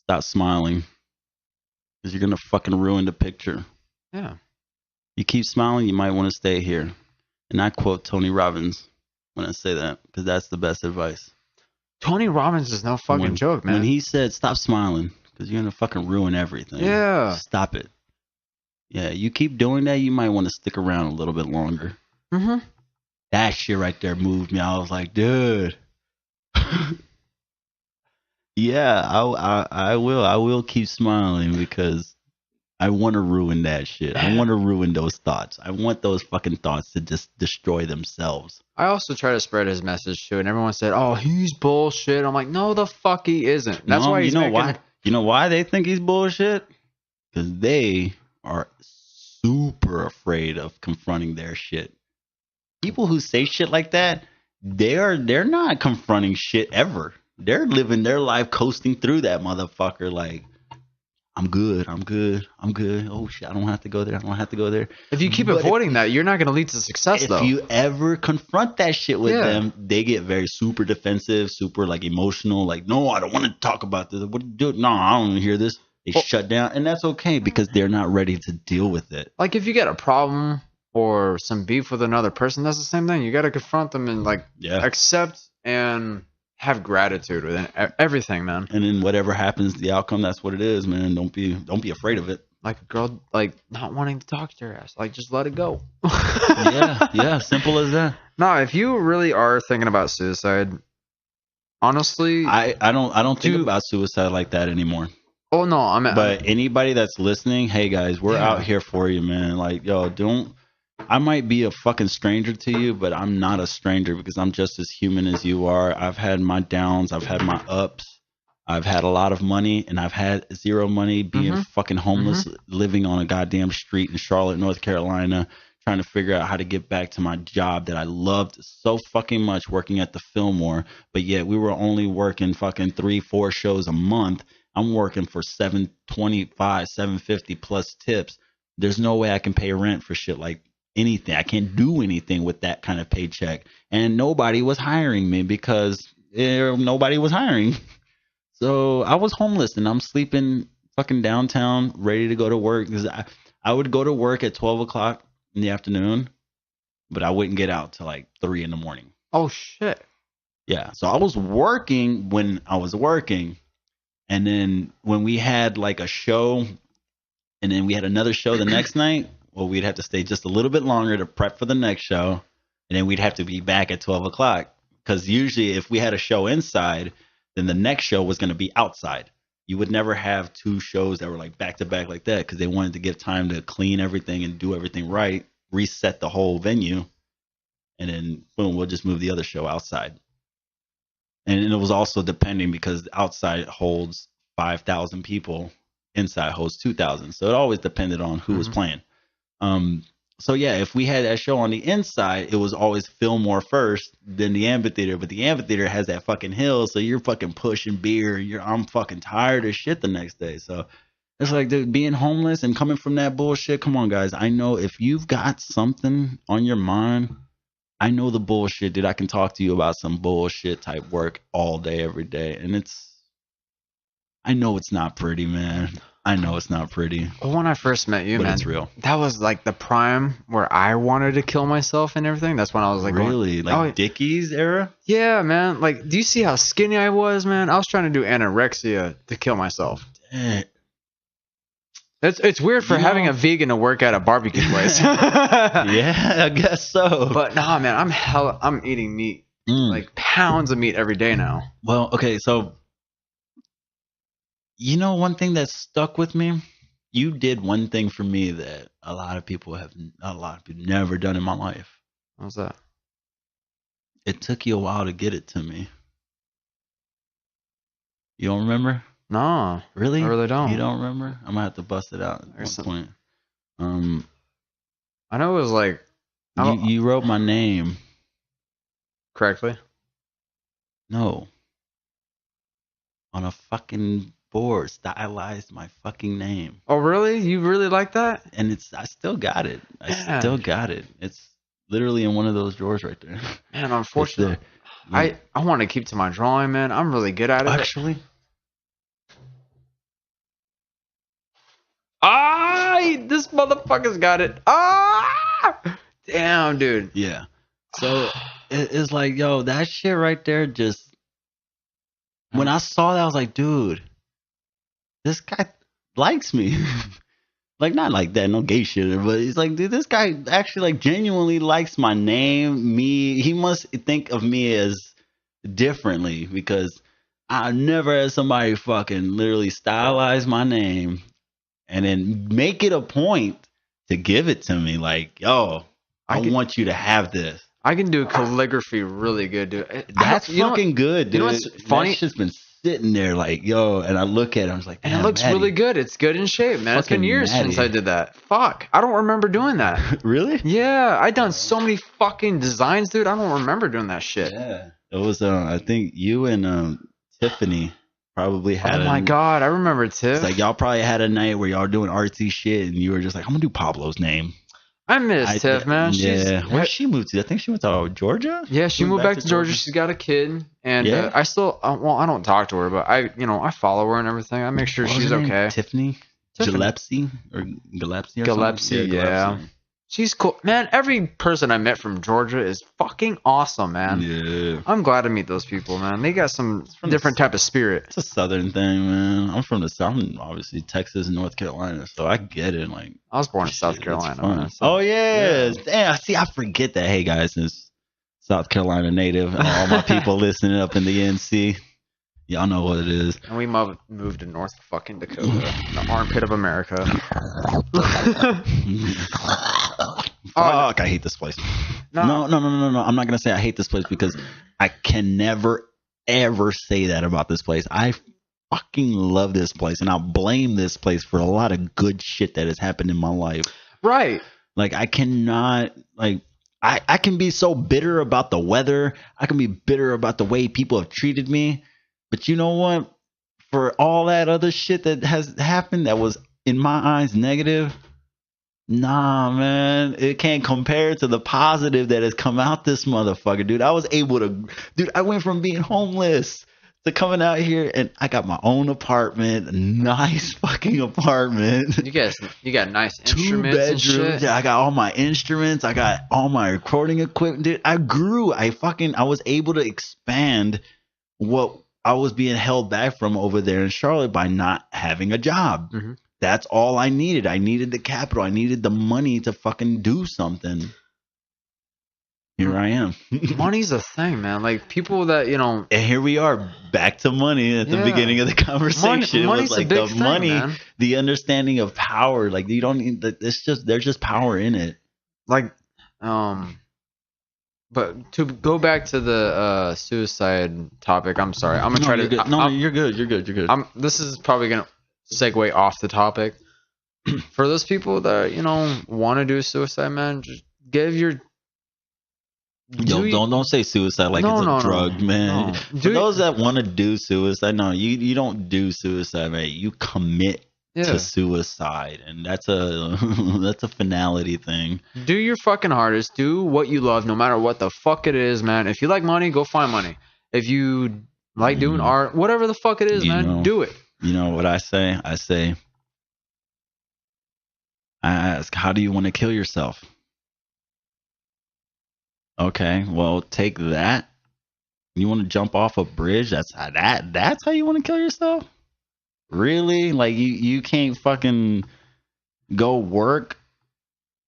Stop smiling, because you're going to fucking ruin the picture. Yeah. You keep smiling, you might want to stay here. And I quote Tony Robbins when I say that, because that's the best advice. Tony Robbins is no fucking joke, man. When he said, stop smiling, because you're going to fucking ruin everything. Yeah. Stop it. Yeah, you keep doing that, you might want to stick around a little bit longer. That shit right there moved me. I was like, dude. Yeah, I will keep smiling, because I want to ruin that shit. I want to ruin those thoughts. I want those fucking thoughts to just destroy themselves. I also try to spread his message too, and everyone said, "Oh, he's bullshit." I'm like, "No, the fuck he isn't." That's why he's why? You know why they think he's bullshit? Because they are super afraid of confronting their shit. People who say shit like that, they're not confronting shit ever. They're living their life coasting through that motherfucker like, I'm good. Oh shit, I don't have to go there. If you keep avoiding that, you're not going to lead to success, though. If you ever confront that shit with them, they get very super defensive, super like emotional. Like, no, I don't want to talk about this. What do you do? No, I don't want to hear this. They shut down, and that's okay, because they're not ready to deal with it. Like, if you get a problem or some beef with another person, that's the same thing. You got to confront them and like accept and have gratitude with everything, man. And then whatever happens, the outcome, that's what it is, man. Don't be afraid of it. Like a girl, like not wanting to talk to your ass, like just let it go. yeah, simple as that. No, if you really are thinking about suicide, honestly, I don't think about suicide like that anymore. Oh no, but anybody that's listening, hey guys, we're out here for you, man. Like, yo, I might be a fucking stranger to you, but I'm not a stranger because I'm just as human as you are. I've had my downs, I've had my ups. I've had a lot of money and I've had zero money, being fucking homeless, living on a goddamn street in Charlotte, North Carolina, trying to figure out how to get back to my job that I loved so fucking much, working at the Fillmore. But yet we were only working fucking 3-4 shows a month. I'm working for $725, $750 plus tips. There's no way I can pay rent for shit like anything. I can't do anything with that kind of paycheck. And nobody was hiring me because nobody was hiring. So I was homeless and I'm sleeping fucking downtown, ready to go to work. Because I would go to work at 12 o'clock in the afternoon, but I wouldn't get out till like 3 in the morning. Oh, shit. Yeah. So I was working when I was working. And then when we had like a show and then we had another show the next night, well, we'd have to stay just a little bit longer to prep for the next show. And then we'd have to be back at 12 o'clock. Because usually if we had a show inside, then the next show was going to be outside. You would never have 2 shows that were like back to back like that because they wanted to give time to clean everything and do everything right, reset the whole venue. And then boom, we'll just move the other show outside. And it was also depending because outside holds 5,000 people, inside holds 2,000. So it always depended on who was playing. So yeah, if we had that show on the inside, it was always Fillmore first, then the amphitheater. But the amphitheater has that fucking hill, so you're fucking pushing beer. I'm fucking tired as shit the next day. So it's like, dude, being homeless and coming from that bullshit. Come on, guys. I know if you've got something on your mind, I know the bullshit, dude. I can talk to you about some bullshit type work all day, every day. And I know it's not pretty, man. I know it's not pretty. When I first met you, but man, it's real. That was like the prime where I wanted to kill myself and everything. That's when I was like, really? Dickies era? Yeah, man. Like, do you see how skinny I was, man? I was trying to do anorexia to kill myself. Dang. It's weird for having a vegan to work at a barbecue place. Yeah, I guess so. But nah, man, I'm eating meat, like pounds of meat every day now. Well, okay, so you know one thing that stuck with me? You did one thing for me that a lot of people never done in my life. What's that? It took you a while to get it to me. You don't remember? No. Really? I really don't. You don't remember? I'm gonna have to bust it out at one point. I know it was like you wrote my name correctly. No. On a fucking board, stylized my fucking name. Oh, really? You really like that? And I still got it. Still got it. It's literally in one of those drawers right there. Man, unfortunately, I want to keep to my drawing, man. I'm really good at it. Actually. This motherfucker's got it. Damn, dude. Yeah. So it's like, yo, that shit right there just. When I saw that, I was like, dude, this guy likes me. Like, not like that, no gay shit, but he's like, dude, this guy actually like genuinely likes my name, me. He must think of me as differently because I never had somebody fucking literally stylize my name and then make it a point to give it to me. Like, yo, I want you to have this. I can do calligraphy really good, dude. That's fucking good, dude. You know what's funny? That shit's been sitting there like, yo, and I look at it, I was like, and it looks really good. It's good in shape, man. It's been years since I did that. Fuck. I don't remember doing that. Really? Yeah. I done so many fucking designs, dude. I don't remember doing that shit. Yeah. It was, I think you and Tiffany probably had Oh my God. I remember Tiff. It's like y'all probably had a night where y'all were doing artsy shit and you were just like, I'm going to do Pablo's name. I miss Tiff, man. Where'd she move to? I think she went to Georgia. Yeah, she moved back to Georgia. She's got a kid, and I still, I don't talk to her, but I follow her and everything. I make sure she's okay. Tiffany Gillespie or Gillespie. Gillespie, yeah. She's cool, man. Every person I met from Georgia is fucking awesome, man. Yeah. I'm glad to meet those people, man. They got some different type of spirit. It's a southern thing, man. I'm from the South, I'm obviously Texas and North Carolina, so I get it. Like, I was born in South Carolina, man. So, oh yeah. Damn, see, I forget that. Hey guys, this South Carolina native, and all my people listening up in the NC, y'all know what it is. And we moved to North fucking Dakota, the armpit of America. Fuck, I hate this place. No. I'm not gonna say I hate this place because I can never ever say that about this place. I fucking love this place, and I'll blame this place for a lot of good shit that has happened in my life. Right. Like I cannot like. I can be so bitter about the weather. I can be bitter about the way people have treated me. But you know what? For all that other shit that has happened that was, in my eyes, negative, nah, man. It can't compare to the positive that has come out this motherfucker, dude. I was able to... Dude, I went from being homeless to coming out here, and I got my own apartment, a nice fucking apartment. You got nice instruments 2 bedrooms. and shit. Yeah, I got all my instruments. I got all my recording equipment. Dude, I grew. I was able to expand what I was being held back from over there in Charlotte by not having a job. Mm-hmm. That's all I needed. I needed the capital. I needed the money to fucking do something. Here I am. Money's a thing, man. Like people that, you know. And here we are back to money at the beginning of the conversation. Money's like a big the money, thing, man. The there's power. Like you don't need that. There's just power in it. Like, but to go back to the suicide topic, I'm sorry. I'm gonna try to. Good. You're good. You're good. This is probably gonna segue off the topic. For those people that, you know, want to do suicide, man, just give your. Don't say suicide like it's a drug, man. No. For those that want to do suicide, no, you don't do suicide, man. You commit to suicide, and that's a finality thing. Do your fucking hardest. Do what you love, no matter what the fuck it is, man. If you like money, go find money. If you like doing art, whatever the fuck it is, man, do it. You know what I say? I ask, how do you want to kill yourself? Okay, well, take that. You want to jump off a bridge? That's how you want to kill yourself? Really? Like you can't fucking go work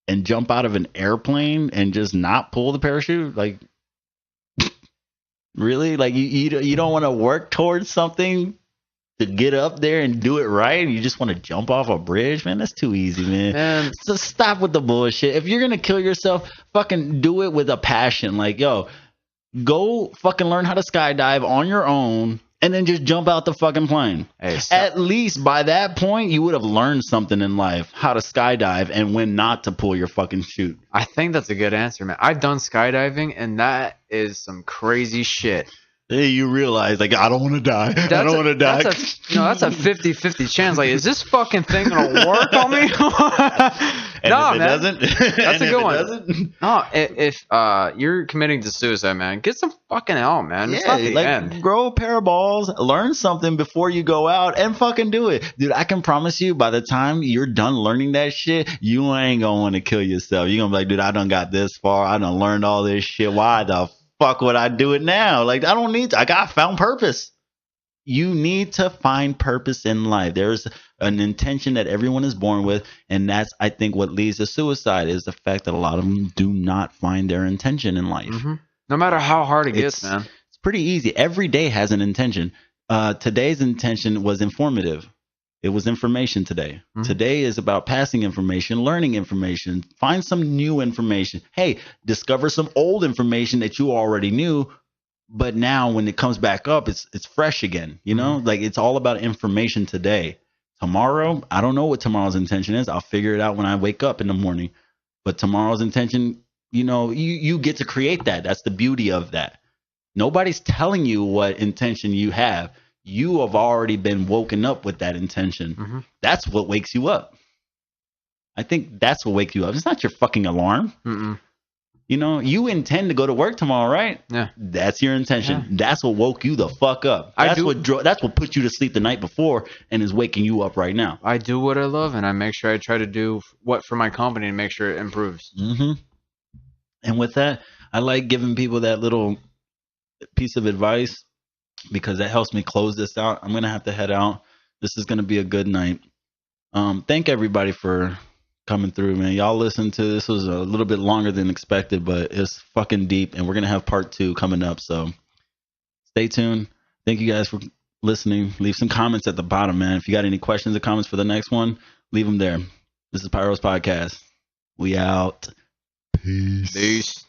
and jump out of an airplane and just not pull the parachute? Like really? Like you don't want to work towards something to get up there and do it right? You just want to jump off a bridge? Man, that's too easy, man. So stop with the bullshit. If you're gonna kill yourself, fucking do it with a passion. Like, yo, go fucking learn how to skydive on your own and then just jump out the fucking plane. Hey, at least by that point, you would have learned something in life, how to skydive and when not to pull your fucking chute. I think that's a good answer, man. I've done skydiving, and that is some crazy shit. Hey, you realize, like, I don't want to die. I don't want to die. That's a 50-50 chance. Like, is this fucking thing gonna work on me? And no, if it man. doesn't, That's a good one. No, if you're committing to suicide, man, get some fucking help, man. It's not the end. Grow a pair of balls, learn something before you go out, and fucking do it, dude. I can promise you, by the time you're done learning that shit, you ain't gonna want to kill yourself. You're gonna be like, dude, I done got this far. I done learned all this shit. Why the fuck would I do it now? Like, I don't need to. I found purpose. You need to find purpose in life. There's an intention that everyone is born with, and that's, I think, what leads to suicide is the fact that a lot of them do not find their intention in life. Mm-hmm. No matter how hard it gets, man. It's pretty easy. Every day has an intention. Today's intention was informative. It was information today. Mm-hmm. Today is about passing information, learning information, find some new information. Hey, discover some old information that you already knew, but now when it comes back up, it's fresh again. You know, like it's all about information today. Tomorrow, I don't know what tomorrow's intention is. I'll figure it out when I wake up in the morning. But tomorrow's intention, you know, you get to create that. That's the beauty of that. Nobody's telling you what intention you have. You have already been woken up with that intention. Mm-hmm. That's what wakes you up. I think that's what wakes you up. It's not your fucking alarm. Mm-mm. You know, you intend to go to work tomorrow, right? Yeah. That's your intention. Yeah. That's what woke you the fuck up. That's what put you to sleep the night before and is waking you up right now. I do what I love, and I make sure I try to do what for my company and make sure it improves. Mm-hmm. And with that, I like giving people that little piece of advice because that helps me close this out. I'm gonna have to head out. This is gonna be a good night. Thank everybody for coming through, man. Y'all listen to this. Was a little bit longer than expected, but it's fucking deep, and we're gonna have part 2 coming up. So stay tuned. Thank you guys for listening. Leave some comments at the bottom, man. If you got any questions or comments for the next one, leave them there. This is Pyrroh's podcast. We out. Peace.